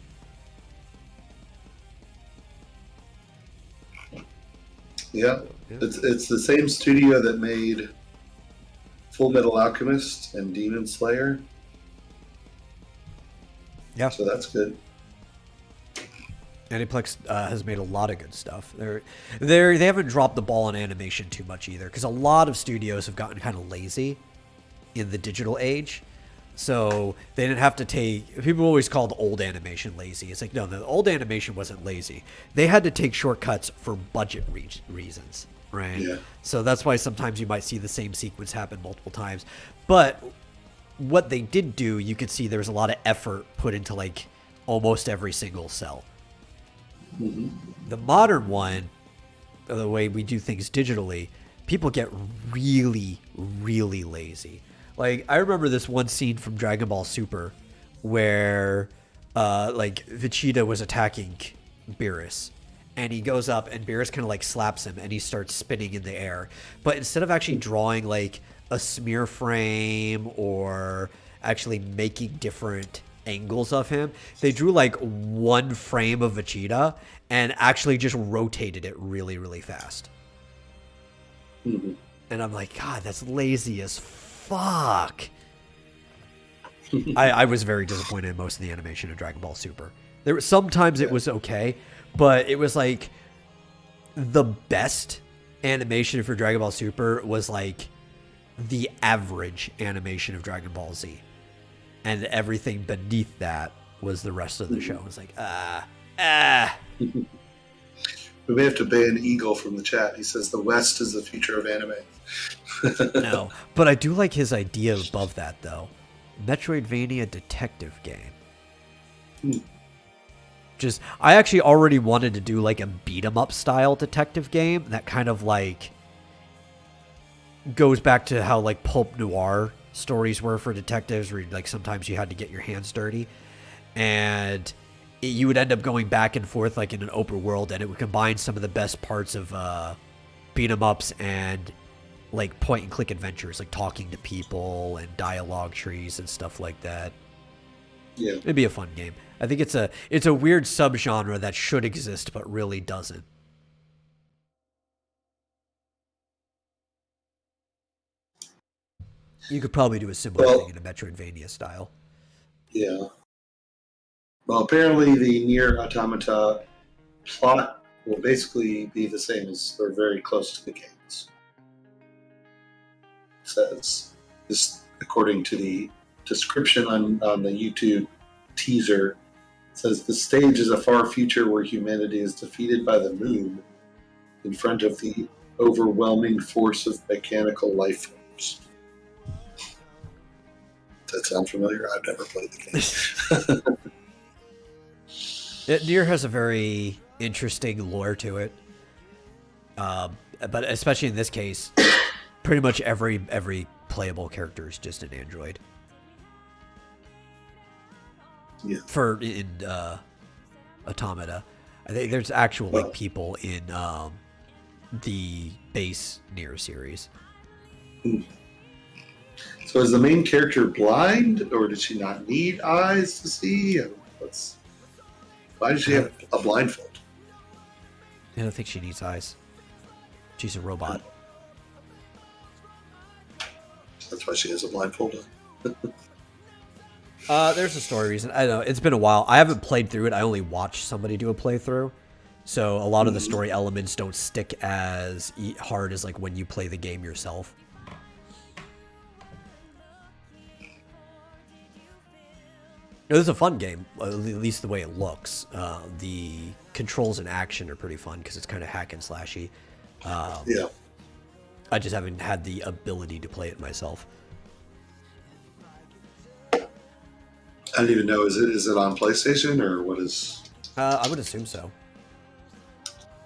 Yeah, it's the same studio that made Full Metal Alchemist and Demon Slayer. Yeah, so that's good. Aniplex has made a lot of good stuff. They haven't dropped the ball on animation too much either, because a lot of studios have gotten kind of lazy in the digital age. So they didn't have to take... People always called old animation lazy. It's no, the old animation wasn't lazy. They had to take shortcuts for budget reasons, right? Yeah. So that's why sometimes you might see the same sequence happen multiple times. But what they did do, you could see there was a lot of effort put into almost every single cell. The modern one, the way we do things digitally, people get really, really lazy. I remember this one scene from Dragon Ball Super where, Vegeta was attacking Beerus. And he goes up, and Beerus kind of, slaps him, and he starts spinning in the air. But instead of actually drawing, a smear frame or actually making different angles of him, they drew, one frame of Vegeta and actually just rotated it really, really fast. And I'm like, God, that's lazy as fuck. I was very disappointed in most of the animation of Dragon Ball Super. Sometimes it was okay, but it was the best animation for Dragon Ball Super was the average animation of Dragon Ball Z, and everything beneath that was the rest of the show. It was like, ah. We may have to ban Eagle from the chat. He says the West is the future of anime. No, but I do like his idea above that, though. Metroidvania detective game. Just, I actually already wanted to do like a beat 'em up style detective game that kind of like goes back to how like pulp noir stories were for detectives, where like sometimes you had to get your hands dirty, and you would end up going back and forth like in an open world, and it would combine some of the best parts of beat 'em ups and like point and click adventures, like talking to people and dialogue trees and stuff like that. Yeah, It'd be a fun game. I think it's a weird subgenre that should exist but really doesn't. You could probably do a similar thing in a Metroidvania style. Yeah. Well, apparently the Nier Automata plot will basically be the same as, or very close to the games. It says this, according to the description on the YouTube teaser. It says the stage is a far future where humanity is defeated by the moon in front of the overwhelming force of mechanical life forms. Does that sound familiar? I've never played the game. Nier has a very interesting lore to it, but especially in this case, pretty much every playable character is just an android. Yeah. For in Automata, I think there's actual like people in the base Nier series. So is the main character blind, or did she not need eyes to see? Why does she have a blindfold? I don't think she needs eyes. She's a robot. That's why she has a blindfold on. There's a story reason. I don't know. It's been a while. I haven't played through it. I only watched somebody do a playthrough. So a lot of the story elements don't stick as hard as like when you play the game yourself. It was a fun game, at least the way it looks. The controls and action are pretty fun because it's kind of hack and slashy. Yeah. I just haven't had the ability to play it myself. I don't even know. Is it on PlayStation or what is? I would assume so.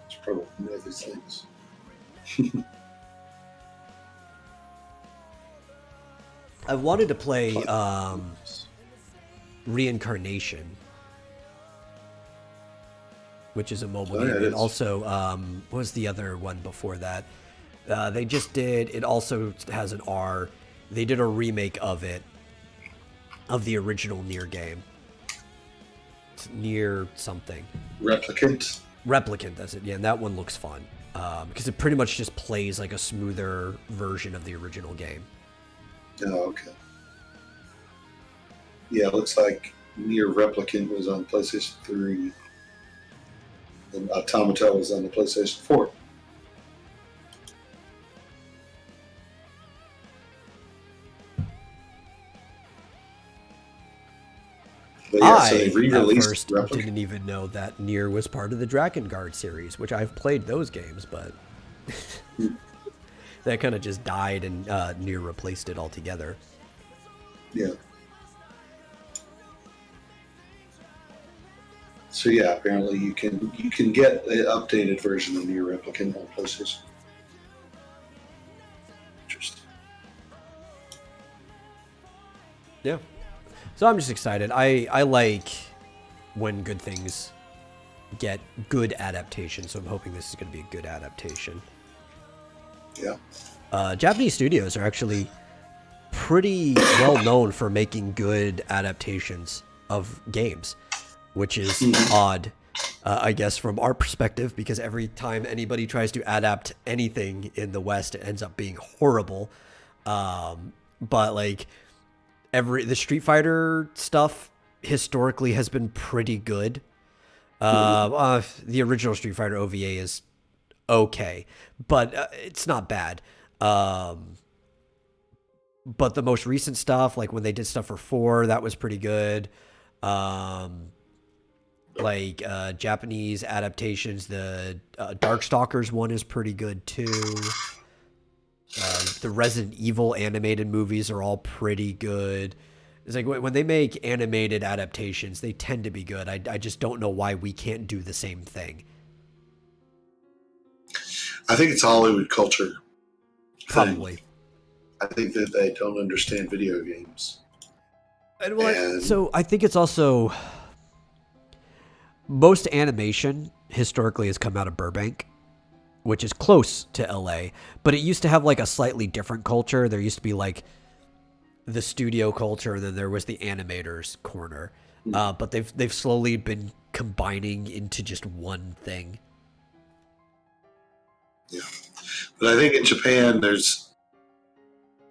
It's probably one of these things. I wanted to play Reincarnation, which is a mobile game. And also, what was the other one before that? They just did. It also has an R. They did a remake of it, of the original Nier game. It's Nier something. Replicant. Replicant, that's it. Yeah, and that one looks fun because it pretty much just plays like a smoother version of the original game. Oh, okay. Yeah, it looks like Nier Replicant was on PlayStation 3, and Automata was on the PlayStation 4. But yeah, so they re-released at first Replicant. didn't even know that Nier was part of the Drakengard series, which I've played those games, but that kind of just died and Nier replaced it altogether. Yeah. So yeah, apparently you can get the updated version of Nier Replicant on PlayStation. Interesting. Yeah. So I'm just excited. I like when good things get good adaptation, so I'm hoping this is going to be a good adaptation. Yeah. Japanese studios are actually pretty well known for making good adaptations of games, which is odd, I guess, from our perspective, because every time anybody tries to adapt anything in the West, it ends up being horrible. But like the Street Fighter stuff historically has been pretty good. The original Street Fighter OVA is okay, but it's not bad. But the most recent stuff, like when they did stuff for 4, that was pretty good. Um, like Japanese adaptations, the Darkstalkers one is pretty good too. The Resident Evil animated movies are all pretty good. It's like when they make animated adaptations, they tend to be good. I just don't know why we can't do the same thing. I think it's a Hollywood culture thing. Probably. I think that they don't understand video games. And well, And so I think it's also most animation historically has come out of Burbank, which is close to LA, but it used to have like a slightly different culture. There used to be like the studio culture, and then there was the animators corner. But they've slowly been combining into just one thing. yeah, but I think in Japan, there's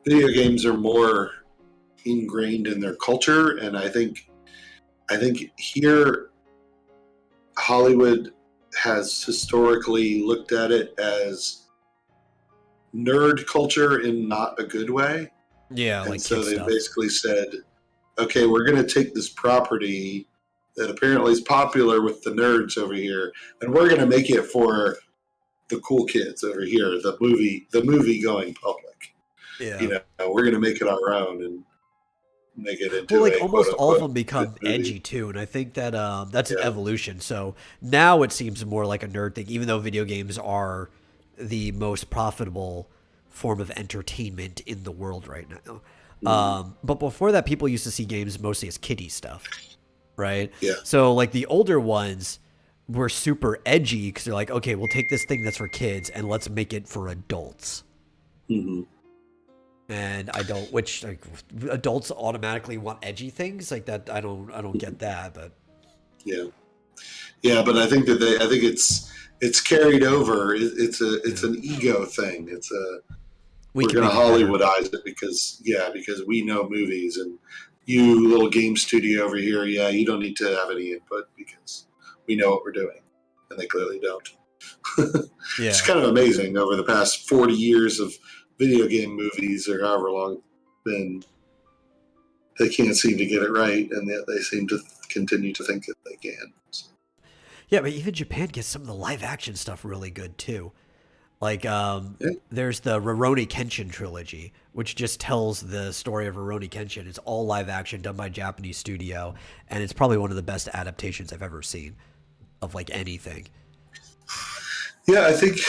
video games are more ingrained in their culture, and I think here Hollywood has historically looked at it as nerd culture in not a good way. Yeah, And like so kid they stuff. basically said, okay, we're going to take this property that apparently is popular with the nerds over here, and we're going to make it for the cool kids over here, the movie going public. Yeah. You know, we're going to make it our own and make it into Well, like a quote almost all of unquote them good become movie. edgy too, and I think that that's an Yeah. evolution. So now it seems more like a nerd thing, even though video games are the most profitable form of entertainment in the world right now. But before that, people used to see games mostly as kiddie stuff, right? Yeah. So like the older ones were super edgy because they're like, okay, we'll take this thing that's for kids and let's make it for adults. Mm-hmm. And I don't, which like adults automatically want edgy things like that. I don't get that, but Yeah. Yeah, but I think it's carried over. It's an ego thing. we We're can going to make it better. Hollywoodize it because we know movies, and you little game studio over here, you don't need to have any input because we know what we're doing, and they clearly don't. Yeah. It's kind of amazing over the past 40 years of video game movies or however long it's been. They can't seem to get it right, and yet they seem to continue to think that they can. So, Yeah, but even Japan gets some of the live action stuff really good too. Like, yeah. there's the Rurouni Kenshin trilogy, which just tells the story of Rurouni Kenshin. It's all live action, done by a Japanese studio, and it's probably one of the best adaptations I've ever seen of like anything. Yeah, I think,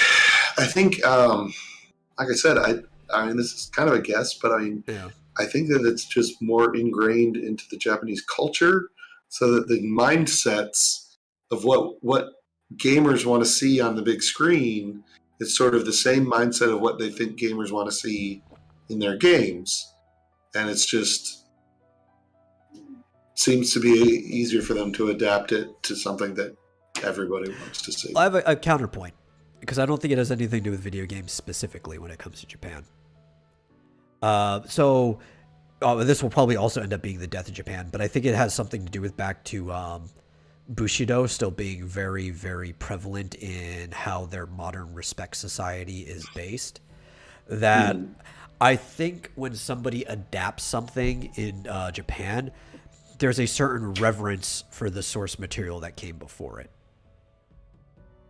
like I said, I mean, this is kind of a guess, but I mean, Yeah. I think that it's just more ingrained into the Japanese culture, so that the mindsets of what gamers want to see on the big screen is sort of the same mindset of what they think gamers want to see in their games, and it's just seems to be easier for them to adapt it to something that everybody wants to see. I have a counterpoint because I don't think it has anything to do with video games specifically when it comes to Japan. This will probably also end up being the death of Japan, but I think it has something to do with back to Bushido still being very, very prevalent in how their modern respect society is based. That I think when somebody adapts something in Japan, there's a certain reverence for the source material that came before it.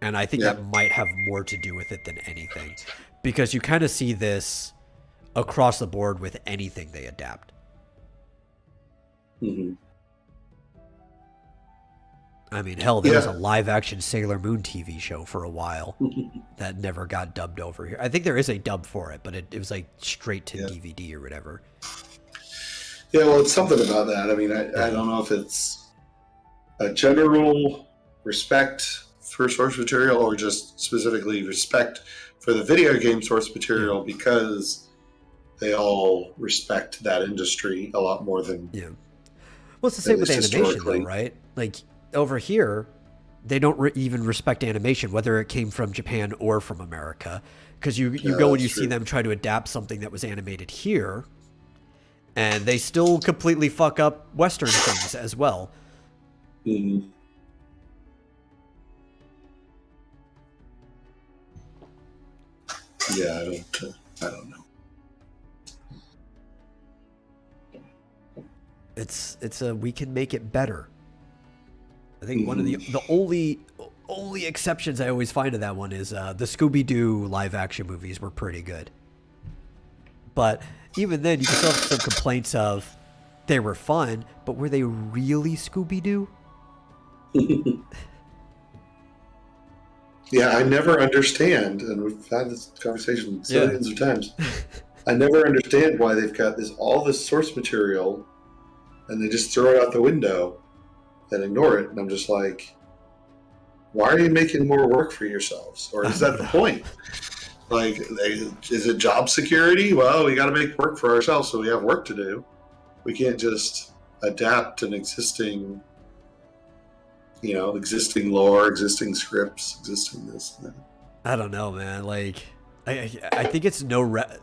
And I think that might have more to do with it than anything. Because you kind of see this across the board with anything they adapt. Mm-hmm. I mean, hell, there was a live-action Sailor Moon TV show for a while that never got dubbed over here. I think there is a dub for it, but it was like straight to DVD or whatever. Yeah, well, it's something about that. I mean, I don't know if it's a general respect for source material or just specifically respect for the video game source material because they all respect that industry a lot more than Well, it's the same with animation, though, right? Like, over here, they don't even respect animation, whether it came from Japan or from America. Because you go and you see them try to adapt something that was animated here, and they still completely fuck up Western things as well. Mm-hmm. Yeah, I don't know. It's a we can make it better. I think one of the only exceptions I always find to that one is the Scooby-Doo live action movies were pretty good. But even then, you can still have some complaints of they were fun, but were they really Scooby-Doo? Yeah, I never understand, and we've had this conversation zillions of times. I never understand why they've got all this source material, and they just throw it out the window and ignore it. And I'm just like, why are you making more work for yourselves? Or is that the point? Like, is it job security? Well, we got to make work for ourselves, so we have work to do. We can't just adapt an existing lore, existing scripts, existing this and that. I don't know, man. Like, I think it's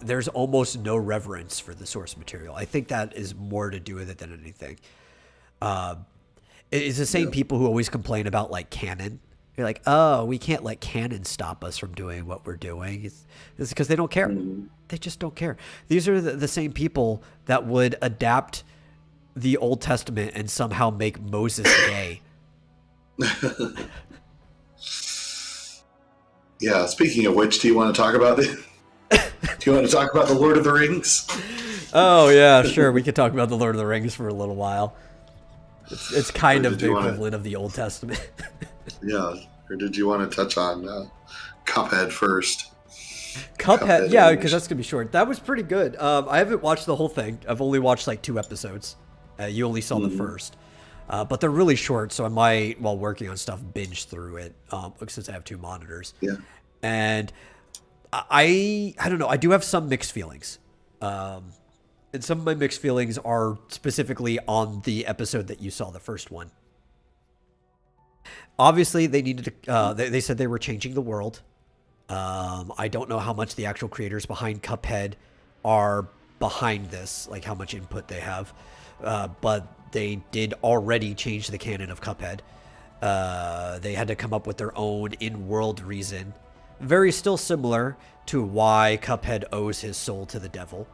there's almost no reverence for the source material. I think that is more to do with it than anything. It's the same people who always complain about like canon. You're like, oh, we can't let canon stop us from doing what we're doing. It's because they don't care. Mm-hmm. They just don't care. These are the same people that would adapt the Old Testament and somehow make Moses gay. Yeah. Speaking of which, do you want to talk about the Lord of the Rings? Oh yeah, sure. We could talk about the Lord of the Rings for a little while. It's kind of the equivalent of the Old Testament. Yeah. Or did you want to touch on Cuphead first? Cuphead, yeah, because that's gonna be short. That was pretty good. I haven't watched the whole thing. I've only watched like 2 episodes. You only saw the first. But they're really short, so I might, while working on stuff, binge through it, since I have 2 monitors. Yeah. And I don't know. I do have some mixed feelings. And some of my mixed feelings are specifically on the episode that you saw, the first one. Obviously, they needed to. They said they were changing the world. I don't know how much the actual creators behind Cuphead are behind this, like how much input they have. But they did already change the canon of Cuphead. They had to come up with their own in-world reason. Very still similar to why Cuphead owes his soul to the devil.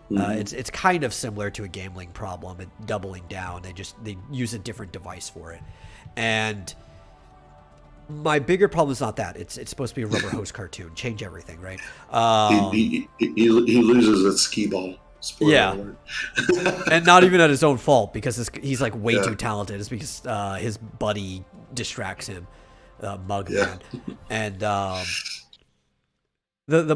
It's kind of similar to a gambling problem and doubling down. They use a different device for it. And my bigger problem is not that. It's supposed to be a rubber hose cartoon. Change everything, right? He loses at skee ball. Spoiler alert. And not even at his own fault, because he's like way too talented. It's because his buddy distracts him, Mugman. And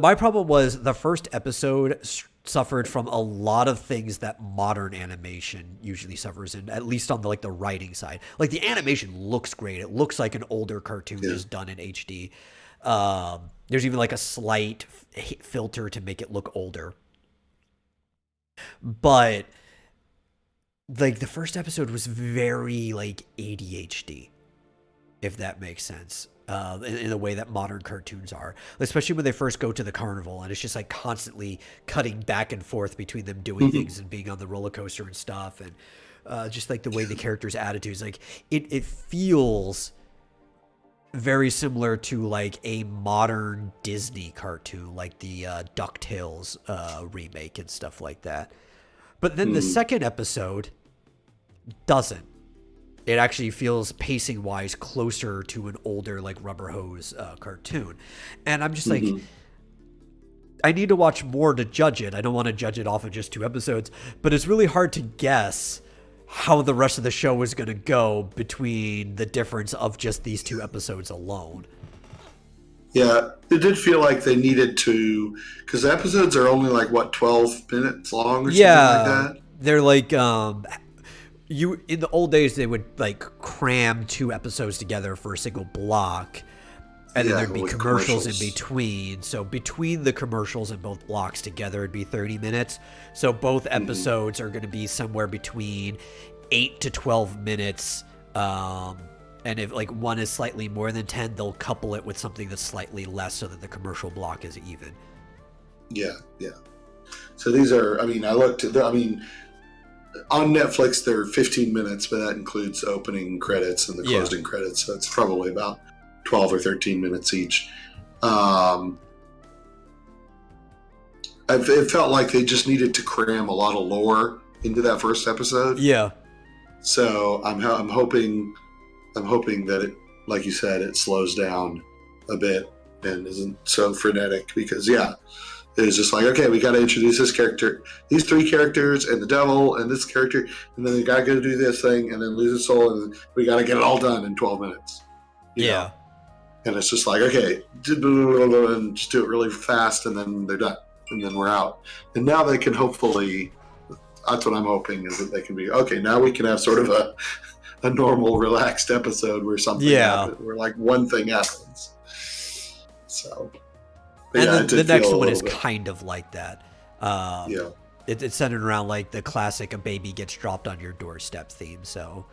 my problem was the first episode suffered from a lot of things that modern animation usually suffers in, at least on the writing side. Like, the animation looks great. It looks like an older cartoon just done in HD. There's even like a slight filter to make it look older. But like the first episode was very like ADHD, if that makes sense. In the way that modern cartoons are, especially when they first go to the carnival, and it's just like constantly cutting back and forth between them doing things and being on the roller coaster and stuff, and just like the way the characters' attitudes, like it feels very similar to like a modern Disney cartoon, like the DuckTales remake and stuff like that. But then the second episode doesn't. It actually feels pacing wise closer to an older like rubber hose cartoon. And I'm just like, I need to watch more to judge it. I don't want to judge it off of just 2 episodes, but it's really hard to guess how the rest of the show is going to go between the difference of just these 2 episodes alone. Yeah, it did feel like they needed to, because the episodes are only like, what, 12 minutes long or something like that? They're like, in the old days, they would like cram 2 episodes together for a single block, and then there'd be commercials in between. So between the commercials and both blocks together, it'd be 30 minutes. So both episodes are going to be somewhere between 8 to 12 minutes. And if like one is slightly more than 10, they'll couple it with something that's slightly less so that the commercial block is even. Yeah. So these are, on Netflix, they're 15 minutes, but that includes opening credits and the closing credits. So it's probably about 12 or 13 minutes each. It felt like they just needed to cram a lot of lore into that first episode. Yeah. So I'm hoping that it, like you said, it slows down a bit and isn't so frenetic, because it's just like, okay, we got to introduce this character, these three characters, and the devil, and this character, and then we got to go do this thing, and then lose his soul, and we got to get it all done in 12 minutes. You know? And it's just like, okay, and just do it really fast, and then they're done, and then we're out. And now they can hopefully, that's what I'm hoping, is that they can be, okay, now we can have sort of a normal, relaxed episode where something happens, where like one thing happens. So... And the next one is kind of like that. It's centered around like the classic "a baby gets dropped on your doorstep" theme. So,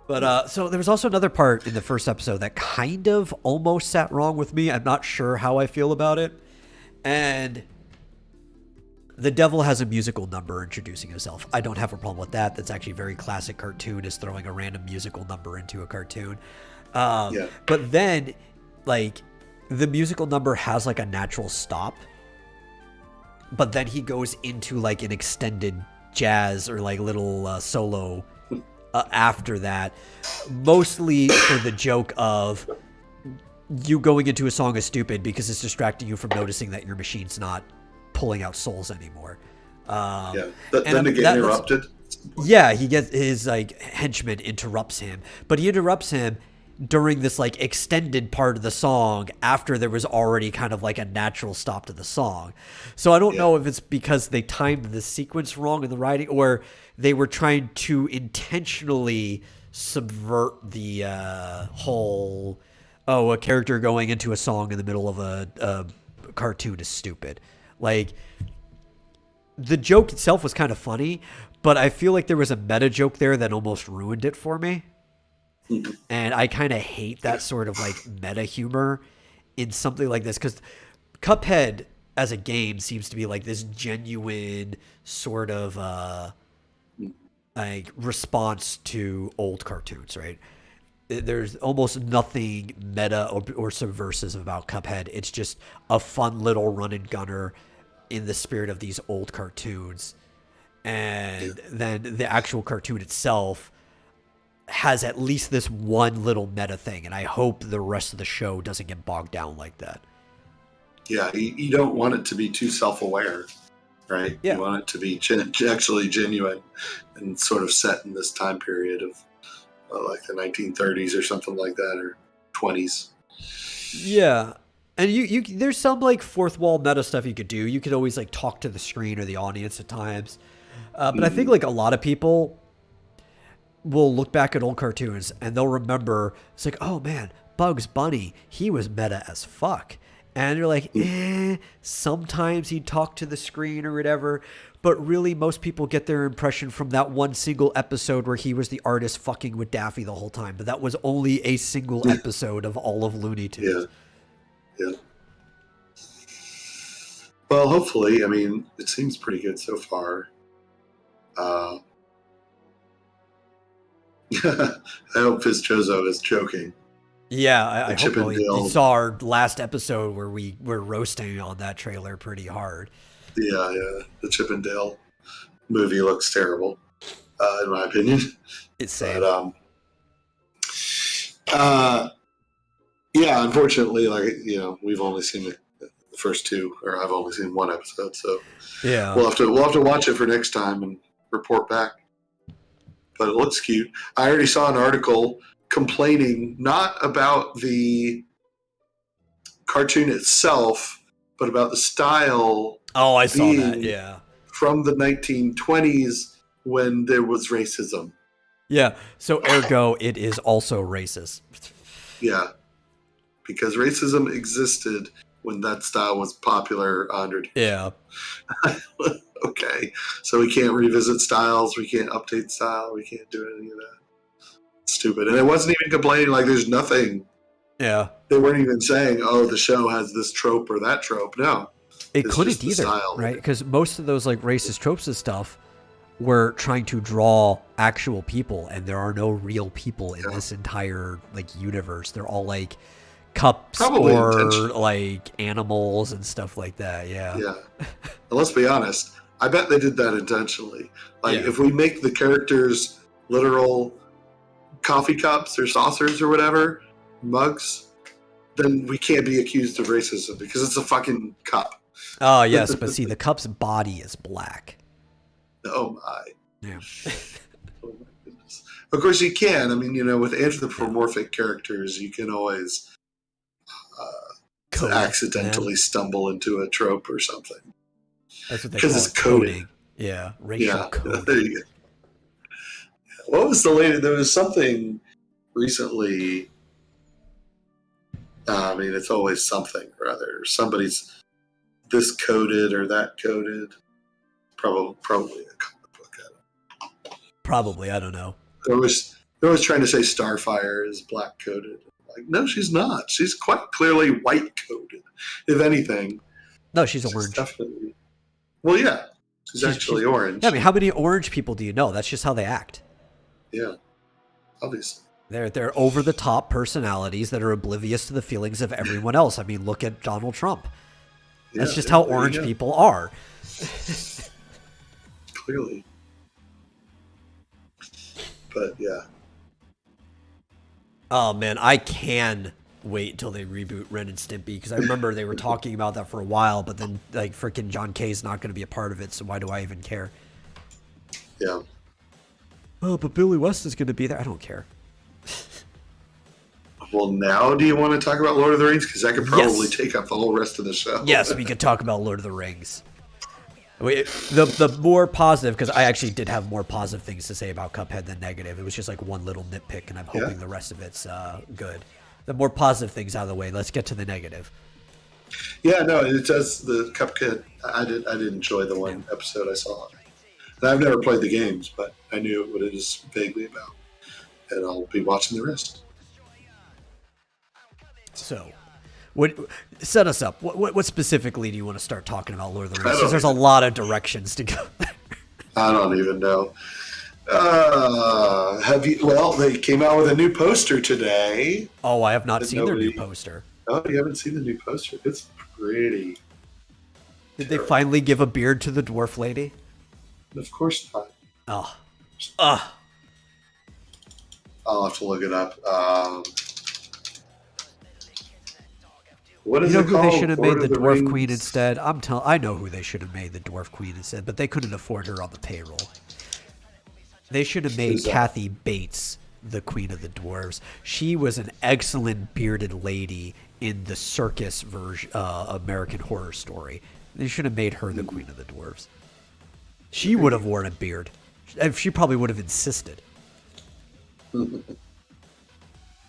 but so there was also another part in the first episode that kind of almost sat wrong with me. I'm not sure how I feel about it. And the devil has a musical number introducing himself. I don't have a problem with that. That's actually very classic cartoon, is throwing a random musical number into a cartoon. But then, like, the musical number has like a natural stop, but then he goes into like an extended jazz or like little solo after that, mostly for the joke of you going into a song is stupid because it's distracting you from noticing that your machine's not pulling out souls anymore. Then to get interrupted. Yeah, he gets his like henchman interrupts him, but he interrupts him during this like extended part of the song after there was already kind of like a natural stop to the song. So I don't know if it's because they timed the sequence wrong in the writing, or they were trying to intentionally subvert the whole, a character going into a song in the middle of a cartoon is stupid. Like, the joke itself was kind of funny, but I feel like there was a meta joke there that almost ruined it for me. And I kind of hate that sort of like meta humor in something like this, because Cuphead as a game seems to be like this genuine sort of like response to old cartoons, right? There's almost nothing meta or subversive about Cuphead. It's just a fun little run and gunner in the spirit of these old cartoons. And then the actual cartoon itself has at least this one little meta thing, and I hope the rest of the show doesn't get bogged down like that. Yeah, you don't want it to be too self-aware, right? Yeah. You want it to be actually genuine and sort of set in this time period of like the 1930s or something like that, or 20s. Yeah. And you there's some like fourth wall meta stuff you could do. You could always like talk to the screen or the audience at times. But I think like a lot of people will look back at old cartoons and they'll remember, it's like, oh man, Bugs Bunny, he was meta as fuck. And you're like, sometimes he'd talk to the screen or whatever. But really, most people get their impression from that one single episode where he was the artist fucking with Daffy the whole time. But that was only a single episode of all of Looney Tunes. Yeah. Well, hopefully, I mean, it seems pretty good so far. I hope Fizchozo is joking. Yeah, I hope you saw our last episode where we were roasting on that trailer pretty hard. Yeah. The Chip and Dale movie looks terrible, in my opinion. It's sad. But, unfortunately, like, we've only seen the first two, or I've only seen one episode, so we'll have to watch it for next time and report back. But it looks cute. I already saw an article complaining not about the cartoon itself, but about the style. Oh, I saw that. Yeah, from the 1920s when there was racism. Yeah. So ergo, it is also racist. Yeah, because racism existed when that style was popular 100 years. Yeah. Okay, so we can't revisit styles, we can't update style, we can't do any of that. Stupid. And it wasn't even complaining like there's nothing. Yeah. They weren't even saying, oh, the show has this trope or that trope. No. It couldn't either, right? Because most of those like racist tropes and stuff were trying to draw actual people, and there are no real people in this entire like universe. They're all like cups or like animals and stuff like that. Yeah. And let's be honest, I bet they did that intentionally. Like, Yeah. if we make the characters literal coffee cups or saucers or whatever, mugs, then we can't be accused of racism because it's a fucking cup. Oh, yes, but see, the cup's body is black. Oh my. Yeah. Oh my goodness. Of course you can. I mean, with anthropomorphic characters, you can always accidentally stumble into a trope or something. That's what they call it's it, coding. Yeah, racial coding. There you go. What was the latest? There was something recently. I mean, it's always something or other. Somebody's this coded or that coded. Probably a comic book. Probably, I don't know. They're always trying to say Starfire is black coded. Like, no, she's not. She's quite clearly white coded. If anything. No, she's orange. Definitely. Well, yeah. She's actually orange. Yeah, I mean, how many orange people do you know? That's just how they act. Yeah. Obviously. They're over the top personalities that are oblivious to the feelings of everyone else. I mean, look at Donald Trump. That's just how orange people are. Clearly. But yeah. Oh man, I can wait until they reboot Ren and Stimpy because I remember they were talking about that for a while, but then like freaking John K's not going to be a part of it, so why do I even care? Yeah. Oh, but Billy West is going to be there. I don't care. Well, now do you want to talk about Lord of the Rings? Because that could probably take up the whole rest of the show. Yes, we could talk about Lord of the Rings. The more positive, because I actually did have more positive things to say about Cuphead than negative. It was just like one little nitpick, and I'm hoping the rest of it's good. The more positive things out of the way. Let's get to the negative. Yeah, no, it does. The Cuphead, I did enjoy the one episode I saw. And I've never played the games, but I knew what it is vaguely about. And I'll be watching the rest. So, set us up. What specifically do you want to start talking about Lord of the Rings? Because there's a lot of directions to go. I don't even know. Well, they came out with a new poster today. Oh, I have not seen their new poster. Oh, you haven't seen the new poster? It's pretty. Did they finally give a beard to the dwarf lady? Of course not. Oh. I'll have to look it up. What is you know it who called? They should have Lord made the of dwarf Rings? queen instead? I know who they should have made the dwarf queen instead, but they couldn't afford her on the payroll. They should have made Kathy Bates the queen of the dwarves. She was an excellent bearded lady in the circus version, American Horror Story. They should have made her the queen of the dwarves. She would have worn a beard. She probably would have insisted.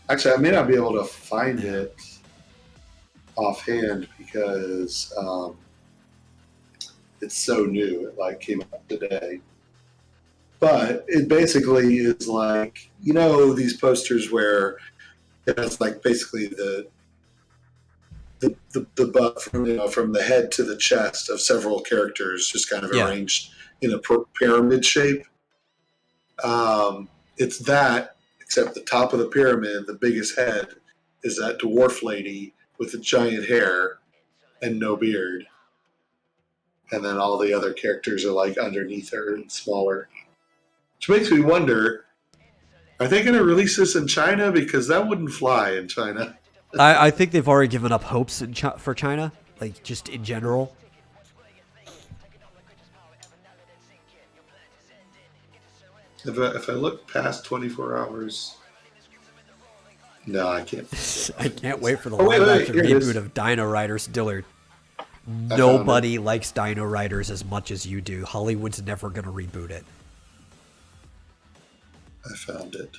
Actually, I may not be able to find it offhand because it's so new. It came out today. But it basically is like, these posters where it's like basically the butt from the head to the chest of several characters just kind of arranged in a pyramid shape. It's that, except the top of the pyramid, the biggest head, is that dwarf lady with the giant hair and no beard. And then all the other characters are underneath her and smaller. Which makes me wonder, are they going to release this in China? Because that wouldn't fly in China. I think they've already given up hopes for China, just in general. If I look past 24 hours... No, I can't. I can't wait for the live-action reboot of Dino Riders. Dillard, nobody likes Dino Riders as much as you do. Hollywood's never going to reboot it. I found it.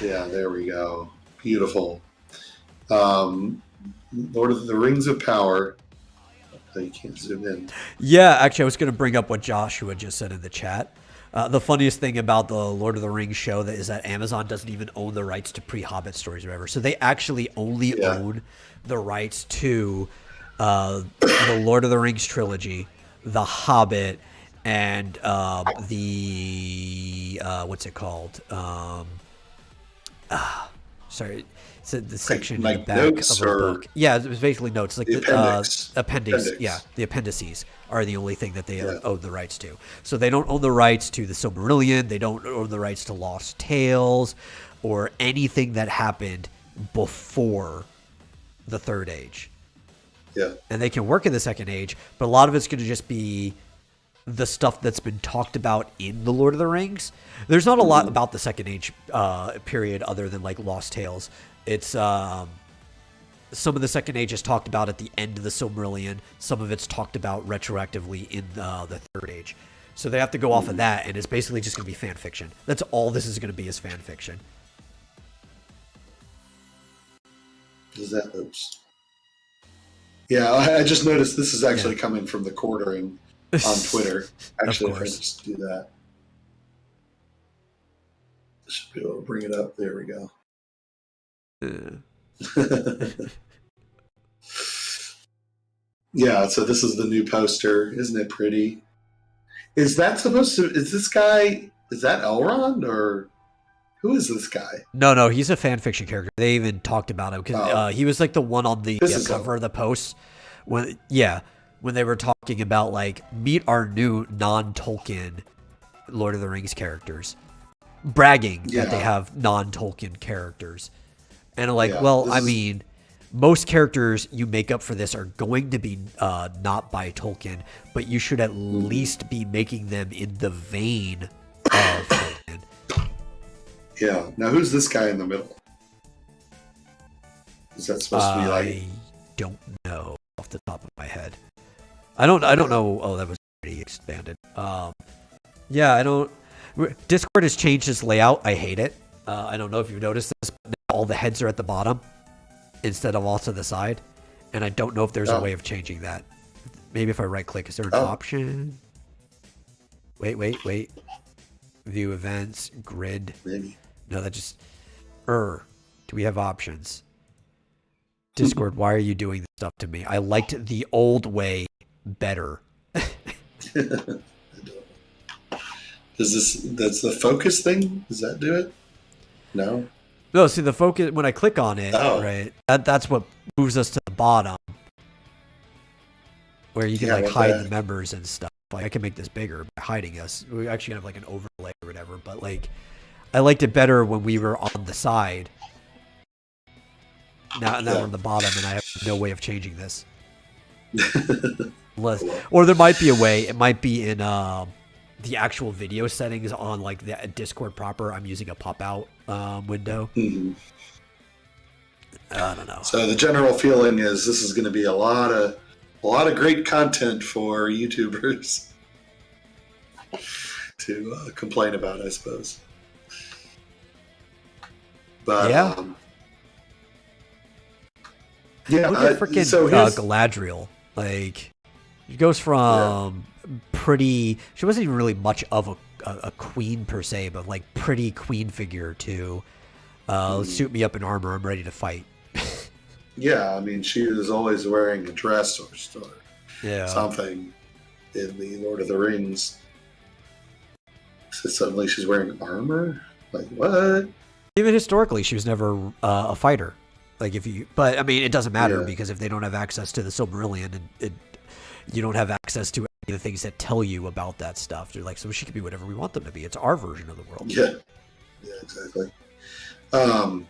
Yeah, there we go. Beautiful. Lord of the Rings of Power. You can't zoom in. Yeah, actually, I was going to bring up what Joshua just said in the chat. The funniest thing about the Lord of the Rings show is that Amazon doesn't even own the rights to pre-Hobbit stories or whatever. So they actually only own the rights to the Lord of the Rings trilogy, The Hobbit, and what's it called? Sorry, the section Like in the back notes of a or book. Yeah, it was basically notes, like the appendix. Yeah, the appendices are the only thing that they Yeah. own the rights to. So they don't own the rights to the Silmarillion. They don't own the rights to Lost Tales or anything that happened before the Third Age. Yeah. And they can work in the Second Age, but a lot of it's going to just be the stuff that's been talked about in the Lord of the Rings. There's not a lot about the Second Age period other than like Lost Tales. It's some of the Second Age is talked about at the end of the Silmarillion. Some of it's talked about retroactively in the Third Age. So they have to go off of that, and it's basically just going to be fan fiction. That's all this is going to be, is fan fiction. Is that oops? Yeah, I just noticed this is actually coming from the quartering on Twitter. Actually, if I just do that, I should be able to bring it up. There we go. Yeah, so this is the new poster. Isn't it pretty? Is that supposed to... Is this guy... Is that Elrond, or... Who is this guy? No, he's a fan fiction character. They even talked about him because he was like the one on the cover of the post when they were talking about like meet our new non-Tolkien Lord of the Rings characters, bragging that they have non-Tolkien characters, and like, I mean, most characters you make up for this are going to be not by Tolkien, but you should at least be making them in the vein of Tolkien. Yeah. Now, who's this guy in the middle? Is that supposed to be like? I don't know off the top of my head. I don't know. Oh, that was pretty expanded. Yeah, I don't. Discord has changed its layout. I hate it. I don't know if you've noticed this, but now all the heads are at the bottom instead of all to the side, and I don't know if there's a way of changing that. Maybe if I right click, is there an option? Wait. View events, grid. Maybe. No, that just... Do we have options? Discord, why are you doing this stuff to me? I liked the old way better. Does that's the focus thing? Does that do it? No? No, see the focus, when I click on it, right, that's what moves us to the bottom. Where you can like hide the members and stuff. Like I can make this bigger by hiding us. We actually have like an overlay or whatever, but like I liked it better when we were on the side. Now we're on the bottom, and I have no way of changing this. Or there might be a way. It might be in the actual video settings on like the Discord proper. I'm using a pop-out window. I don't know. So the general feeling is this is going to be a lot of great content for YouTubers to complain about, I suppose. But look at freaking Galadriel. Like, she goes from pretty. She wasn't even really much of a queen per se, but like pretty queen figure to suit me up in armor. I'm ready to fight. Yeah, I mean, she was always wearing a dress or something in the Lord of the Rings. So suddenly she's wearing armor? Like, what? Even historically, she was never a fighter. Like, but I mean, it doesn't matter because if they don't have access to the Silmarillion, you don't have access to any of the things that tell you about that stuff. They're like, so she could be whatever we want them to be. It's our version of the world. Yeah, exactly. The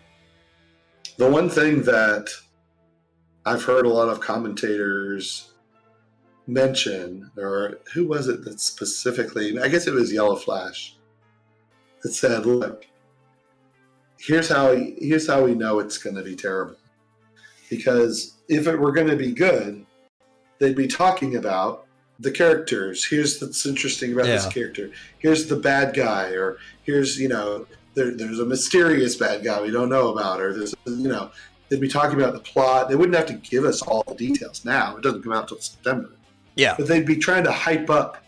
one thing that I've heard a lot of commentators mention, or who was it that specifically, I guess it was Yellow Flash, that said, look, here's how we know it's going to be terrible. Because if it were going to be good, they'd be talking about the characters. Here's what's interesting about this character. Here's the bad guy, or here's, there's a mysterious bad guy we don't know about, or there's, they'd be talking about the plot. They wouldn't have to give us all the details now. It doesn't come out until September. Yeah. But they'd be trying to hype up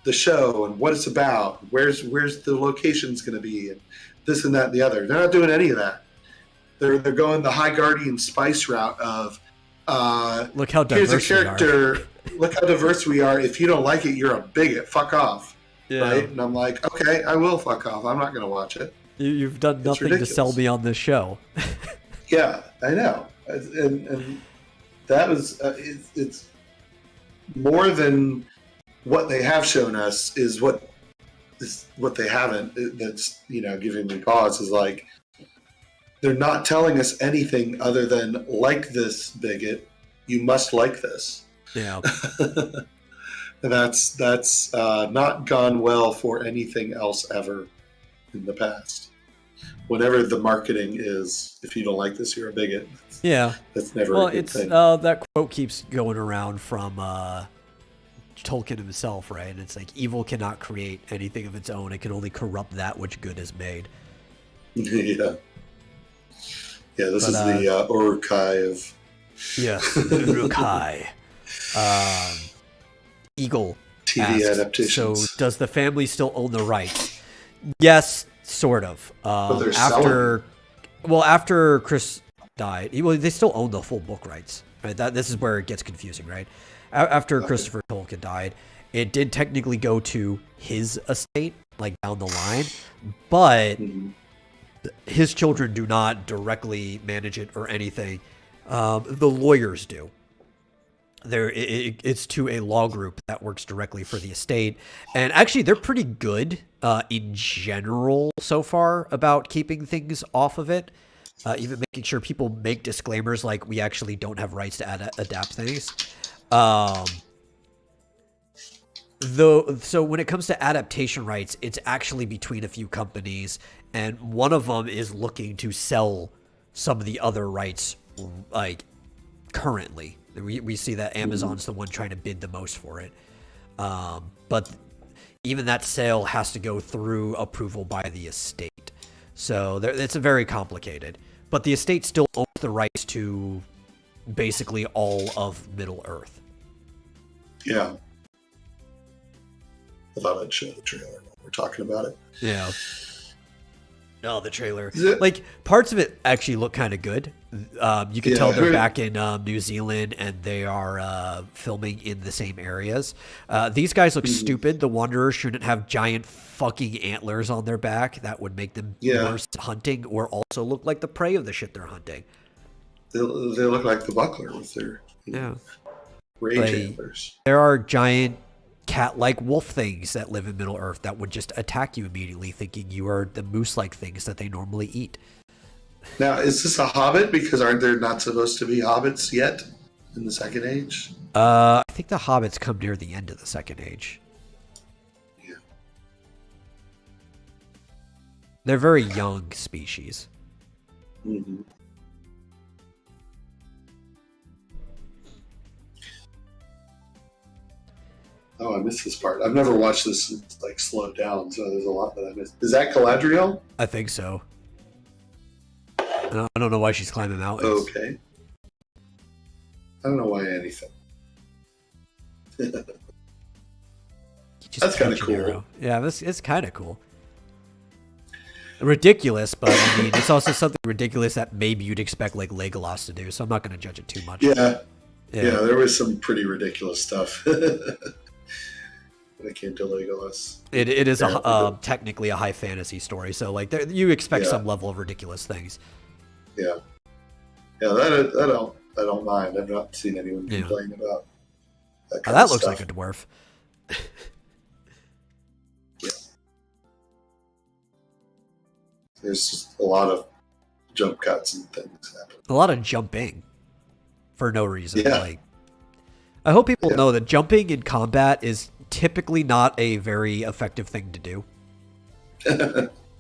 the show and what it's about, where's the location's going to be, and this and that and the other. They're not doing any of that. They're going the High Guardian Spice route of, look how diverse here's a character, look how diverse we are. If you don't like it, you're a bigot. Fuck off. Yeah. Right? And I'm like, okay, I will fuck off. I'm not going to watch it. You've done nothing to sell me on this show. Yeah, I know, and that was it's more than what they have shown us is what they haven't. That's giving me pause is like they're not telling us anything other than like this bigot, you must like this. Yeah. And that's not gone well for anything else ever in the past. Whenever the marketing is, if you don't like this, you're a bigot. Yeah. That's never Well, a good it's thing. that quote keeps going around from Tolkien himself, right? And it's like evil cannot create anything of its own; it can only corrupt that which good is made. Yeah. This is the Uruk-hai of. Yes, Uruk-hai. Eagle TV asks, adaptations. so does the family still own the rights? Yes, sort of. But they're selling. After Chris died, they still own the full book rights. Right? This is where it gets confusing, right? After Christopher Tolkien died, it did technically go to his estate, like down the line, but his children do not directly manage it or anything. The lawyers do. It's to a law group that works directly for the estate, and actually they're pretty good in general so far about keeping things off of it, even making sure people make disclaimers like we actually don't have rights to adapt things. So when it comes to adaptation rights, it's actually between a few companies, and one of them is looking to sell some of the other rights, like currently. We see that Amazon's the one trying to bid the most for it. But even that sale has to go through approval by the estate. So it's very complicated. But the estate still owns the rights to basically all of Middle-earth. Yeah. I thought I'd show the trailer while we're talking about it. Yeah. No, the trailer. Like, parts of it actually look kind of good. You can tell they're back in New Zealand and they are filming in the same areas. These guys look stupid. The Wanderers shouldn't have giant fucking antlers on their back. That would make them worse hunting, or also look like the prey of the shit they're hunting. They look like the buckler with their rage antlers. There are giant cat-like wolf things that live in Middle-earth that would just attack you immediately, thinking you are the moose-like things that they normally eat. Now, is this a hobbit? Because aren't there not supposed to be hobbits yet in the Second Age? I think the hobbits come near the end of the Second Age. Yeah. They're very young species. Mm-hmm. Oh, I missed this part. I've never watched this like slowed down, so there's a lot that I missed. Is that Galadriel? I think so. I don't know why she's climbing mountains. Okay. I don't know why anything. That's kind of cool. Hero. Yeah, it's kind of cool. Ridiculous, but I mean, it's also something ridiculous that maybe you'd expect like Legolas to do. So I'm not going to judge it too much. Yeah, there was some pretty ridiculous stuff. When it came to Legolas. It is technically a high fantasy story, so like you expect some level of ridiculous things. Yeah, that I don't mind. I've not seen anyone complain about that. That looks like a dwarf. Yeah, there's just a lot of jump cuts and things happening. A lot of jumping for no reason. Yeah. Like, I hope people know that jumping in combat is typically not a very effective thing to do.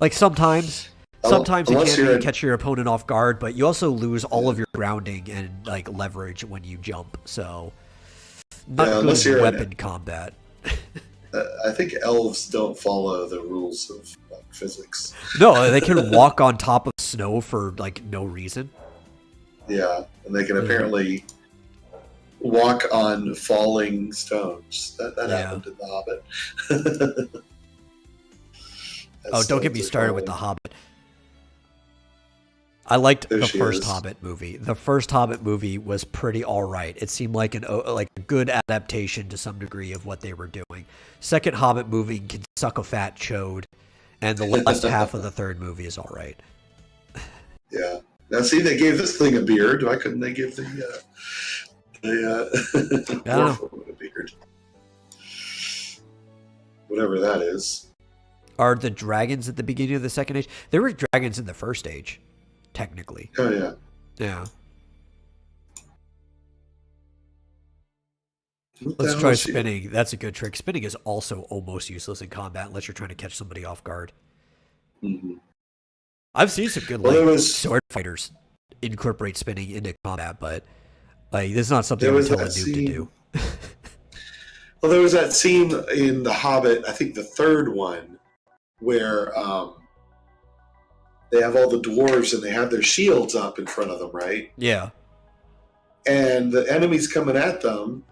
Like sometimes you can catch your opponent off guard, but you also lose all of your grounding and like leverage when you jump. So not good weapon combat. I think elves don't follow the rules of physics. No, they can walk on top of snow for like no reason. Yeah, and they can apparently walk on falling stones. That happened in The Hobbit. Don't get me started with The Hobbit. I liked the first is. Hobbit movie. The first Hobbit movie was pretty all right. It seemed like a good adaptation to some degree of what they were doing. Second Hobbit movie can suck a fat chode, and the last half of the third movie is all right. Yeah. Now, see, they gave this thing a beard. Why couldn't they give the Morphle a beard? Whatever that is. Are the dragons at the beginning of the second age? There were dragons in the first age, technically. Oh, yeah. Yeah. Let's try spinning. That's a good trick. Spinning is also almost useless in combat unless you're trying to catch somebody off guard. Mm-hmm. I've seen some good sword fighters incorporate spinning into combat, but like this is not something I would tell a noob to do. Well, there was that scene in The Hobbit, I think the third one, where they have all the dwarves and they have their shields up in front of them, right? Yeah. And the enemy's coming at them,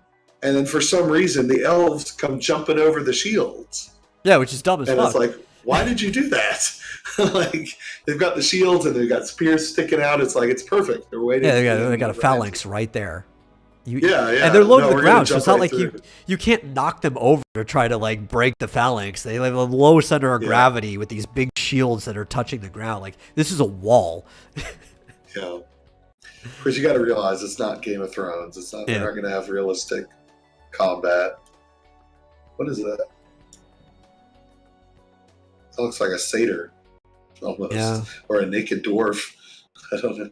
and then for some reason the elves come jumping over the shields. Yeah, which is dumb as fuck. And it's like, why did you do that? Like, they've got the shields and they've got spears sticking out. It's like, it's perfect. They're waiting. Yeah, they got a phalanx right there. Yeah. And they're low to the ground, so it's not like you can't knock them over to try to like break the phalanx. They have a low center of gravity with these big shields that are touching the ground. Like, this is a wall. Yeah. Of course, you got to realize it's not Game of Thrones. It's not. They're not going to have realistic combat. What is that? That looks like a satyr, almost, or a naked dwarf. I don't know.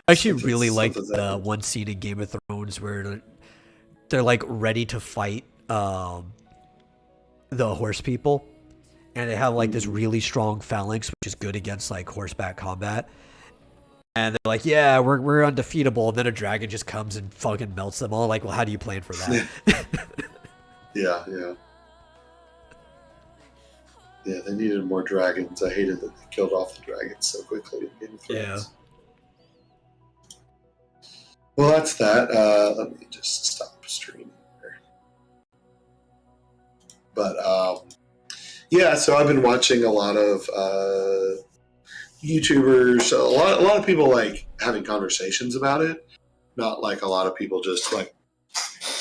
I actually really like the one scene in Game of Thrones where they're like ready to fight the horse people, and they have like this really strong phalanx, which is good against like horseback combat. And they're like, yeah, we're undefeatable. And then a dragon just comes and fucking melts them all. Like, well, how do you plan for that? Yeah. Yeah, they needed more dragons. I hated that they killed off the dragons so quickly in Game of Thrones. Yeah. Well, that's that. Let me just stop streaming here. But, yeah, so I've been watching a lot of YouTubers. A lot of people like having conversations about it. Not like a lot of people just like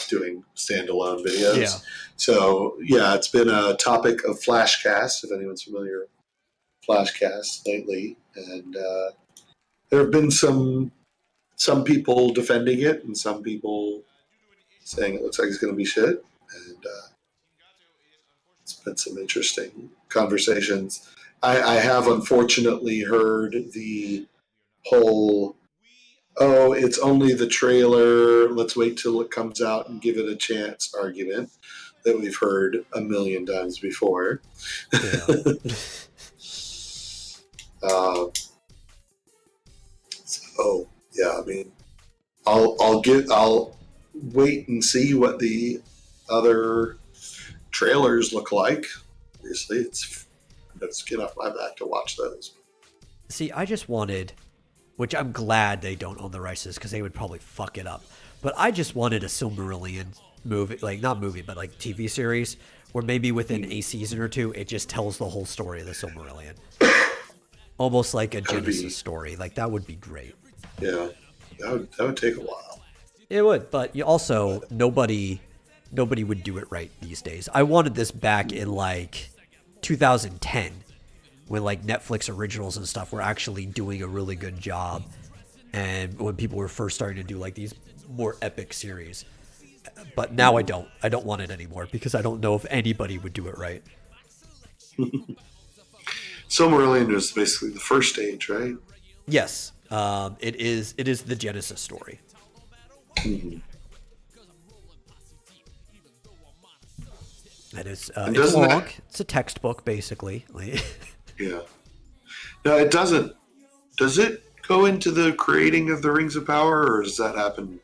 doing standalone videos. Yeah. So, yeah, it's been a topic of Flashcast, if anyone's familiar with Flashcast lately. And there have been some people defending it and some people saying it looks like it's going to be shit. And it's been some interesting conversations. I have unfortunately heard the whole, oh, it's only the trailer, let's wait till it comes out and give it a chance argument that we've heard a million times before. Yeah. So, yeah, I mean, I'll wait and see what the other trailers look like. Obviously, it's get off my back to watch those. See, I just wanted, which I'm glad they don't own the rights because they would probably fuck it up. But I just wanted a Silmarillion movie, like not movie, but like TV series, where maybe within a season or two, it just tells the whole story of the Silmarillion, almost like a Genesis story. Like that would be great. Yeah, that would take a while. It would, but you also nobody would do it right these days. I wanted this back in like 2010 when like Netflix originals and stuff were actually doing a really good job, and when people were first starting to do like these more epic series. But now I don't want it anymore because I don't know if anybody would do it right. Silmarillion is basically the first stage, right? Yes, it is the Genesis story. Mm-hmm. And it's long. It's a textbook, basically. Yeah. No, it doesn't. Does it go into the creating of the Rings of Power, or does that happen?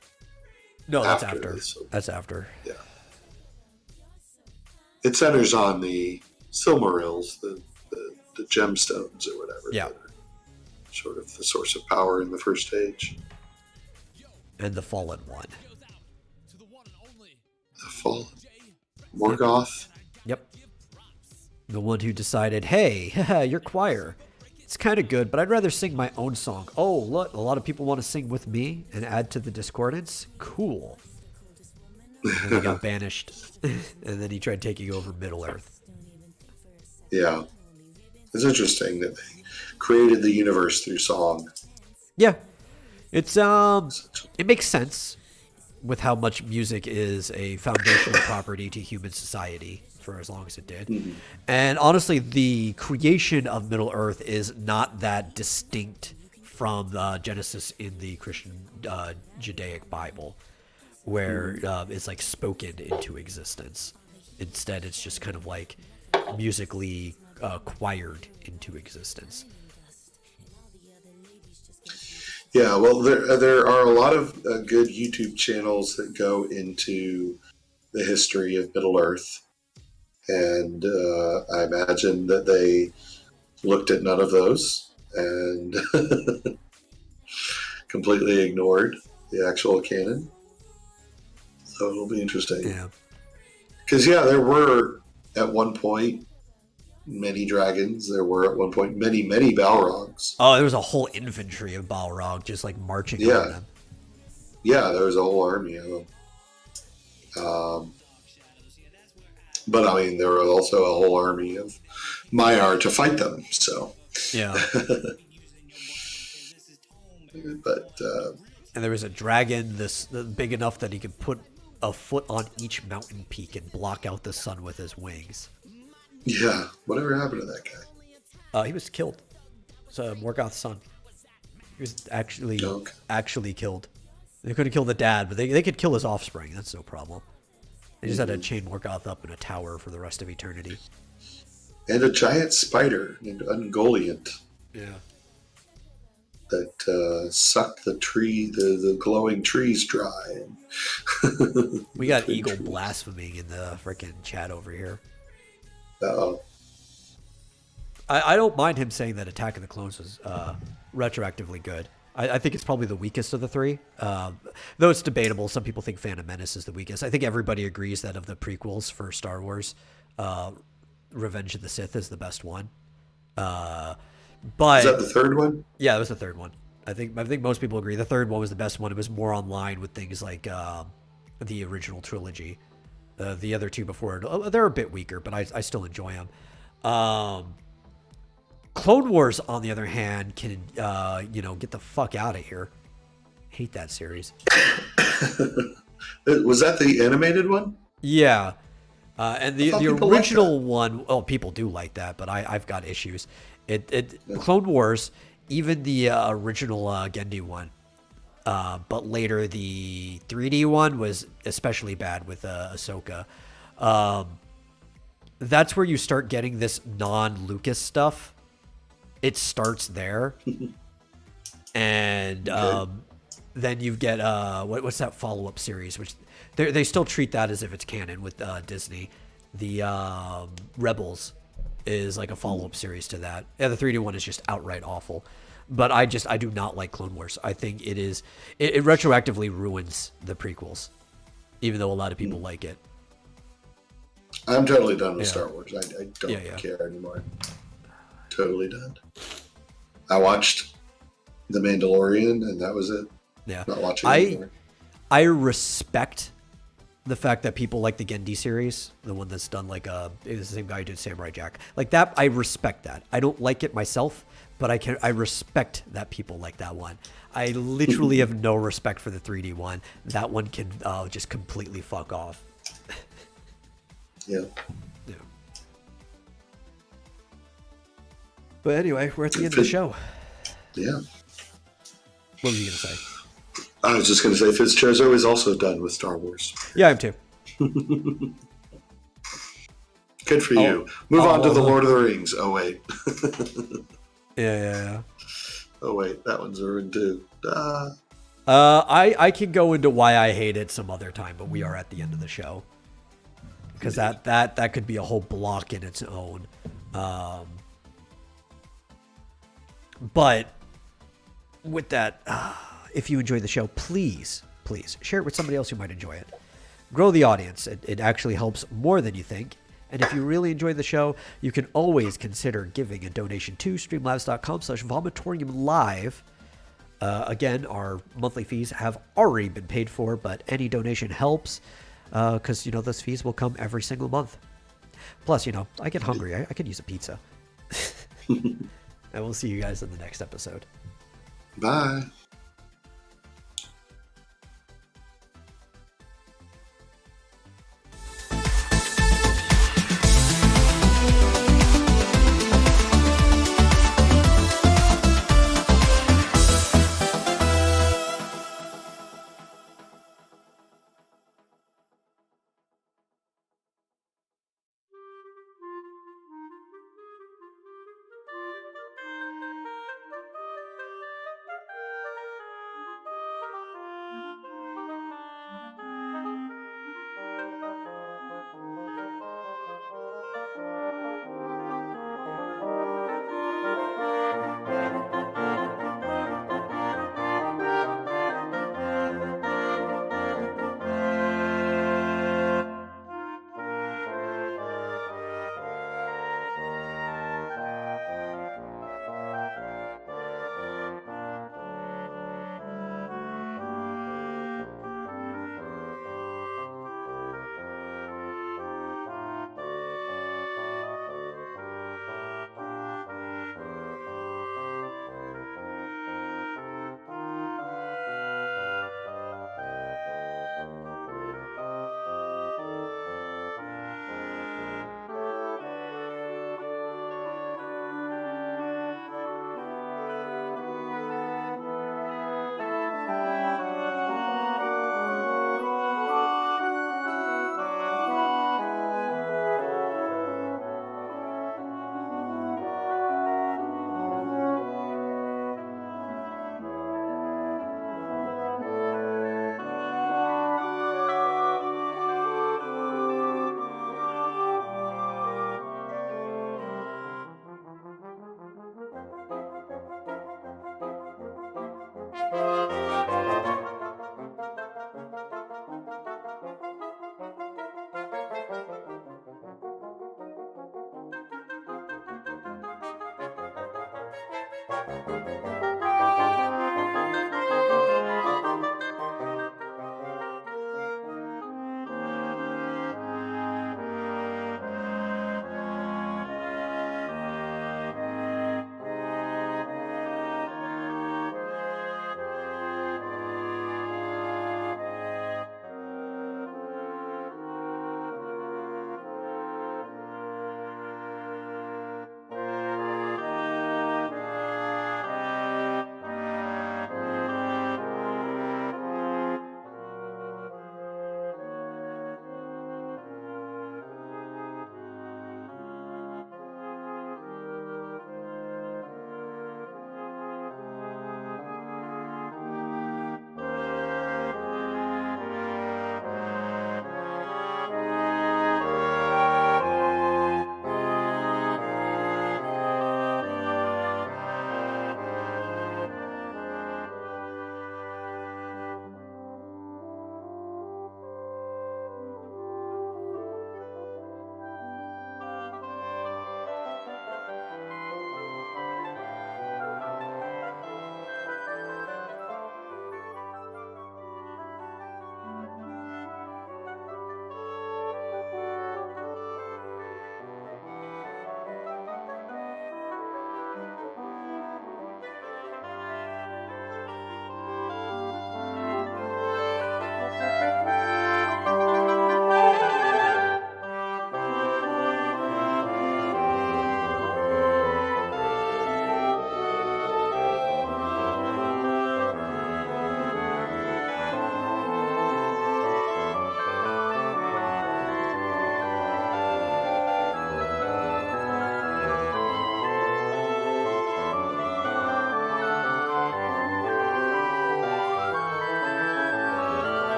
No, that's after. That's after. Yeah. It centers on the Silmarils, the gemstones or whatever. Yeah. That are sort of the source of power in the first stage. And the Fallen One. The Fallen. Morgoth? Yep. The one who decided, hey, your choir, it's kind of good, but I'd rather sing my own song. Oh, look, a lot of people want to sing with me and add to the discordance. Cool. And then he got banished, and then he tried taking over Middle Earth. Yeah. It's interesting that they created the universe through song. Yeah, it's it makes sense with how much music is a foundational property to human society for as long as it did. Mm-hmm. And honestly, the creation of Middle Earth is not that distinct from Genesis in the Christian Judaic Bible, where it's like spoken into existence. Instead, it's just kind of like musically choired into existence. Yeah, well, there are a lot of good YouTube channels that go into the history of Middle Earth, and I imagine that they looked at none of those and completely ignored the actual canon. So it'll be interesting. Yeah. Because, yeah, there were at one point many dragons. There were at one point many Balrogs. Oh, there was a whole infantry of Balrog just like marching on them. Yeah, there was a whole army of them. But, I mean, there was also a whole army of Maiar to fight them, so... Yeah. But... and there was a dragon this big enough that he could put a foot on each mountain peak and block out the sun with his wings. Yeah, whatever happened to that guy? He was killed. So Morgoth's son. He was actually killed. They couldn't kill the dad, but they could kill his offspring. That's no problem. They just had to chain Morgoth up in a tower for the rest of eternity. And a giant spider named Ungoliant. Yeah. That sucked the glowing trees dry. We got Eagle blaspheming in the freaking chat over here. Uh-oh. I don't mind him saying that Attack of the Clones was retroactively good. I think it's probably the weakest of the three. Though it's debatable. Some people think Phantom Menace is the weakest. I think everybody agrees that of the prequels for Star Wars, Revenge of the Sith is the best one. But is that the third one? Yeah, it was the third one. I think most people agree. The third one was the best one. It was more on line with things like the original trilogy. The other two before it, they're a bit weaker, but I still enjoy them. Clone Wars, on the other hand, can get the fuck out of here. Hate that series. Was that the animated one? Yeah. And the original one, oh, people do like that, but I've got issues. Clone Wars, even the original Gendy one, but later the 3D one was especially bad with Ahsoka. That's where you start getting this non-Lucas stuff. It starts there. And then you get, what's that follow-up series, which they still treat that as if it's canon with Disney. The Rebels is like a follow-up series to that. Yeah, the 3D one is just outright awful. But I do not like Clone Wars. I think it retroactively ruins the prequels, even though a lot of people like it. I'm totally done with Star Wars. I don't care anymore. Totally done. I watched The Mandalorian, and that was it. Yeah, not watching anymore. I respect the fact that people like the Gendy series, the one that's done like it's the same guy who did Samurai Jack. Like that, I respect that. I don't like it myself, but I respect that people like that one. I literally have no respect for the 3D one. That one can just completely fuck off. Yeah. Yeah. But anyway, we're at the end of the show. Yeah. What were you going to say? I was just going to say Fitzchozo is also done with Star Wars. Yeah, I am too. Good for you. Move on to The Lord of the Rings. Oh, wait. Yeah. Oh, wait. That one's ruined too. I can go into why I hate it some other time, but we are at the end of the show. Because that could be a whole block in its own. But with that, if you enjoy the show, please share it with somebody else who might enjoy it. Grow the audience. It actually helps more than you think. And if you really enjoy the show, you can always consider giving a donation to streamlabs.com/vomitoriumlive. Again, our monthly fees have already been paid for, but any donation helps because, those fees will come every single month. Plus, I get hungry. I could use a pizza. And we'll see you guys in the next episode. Bye.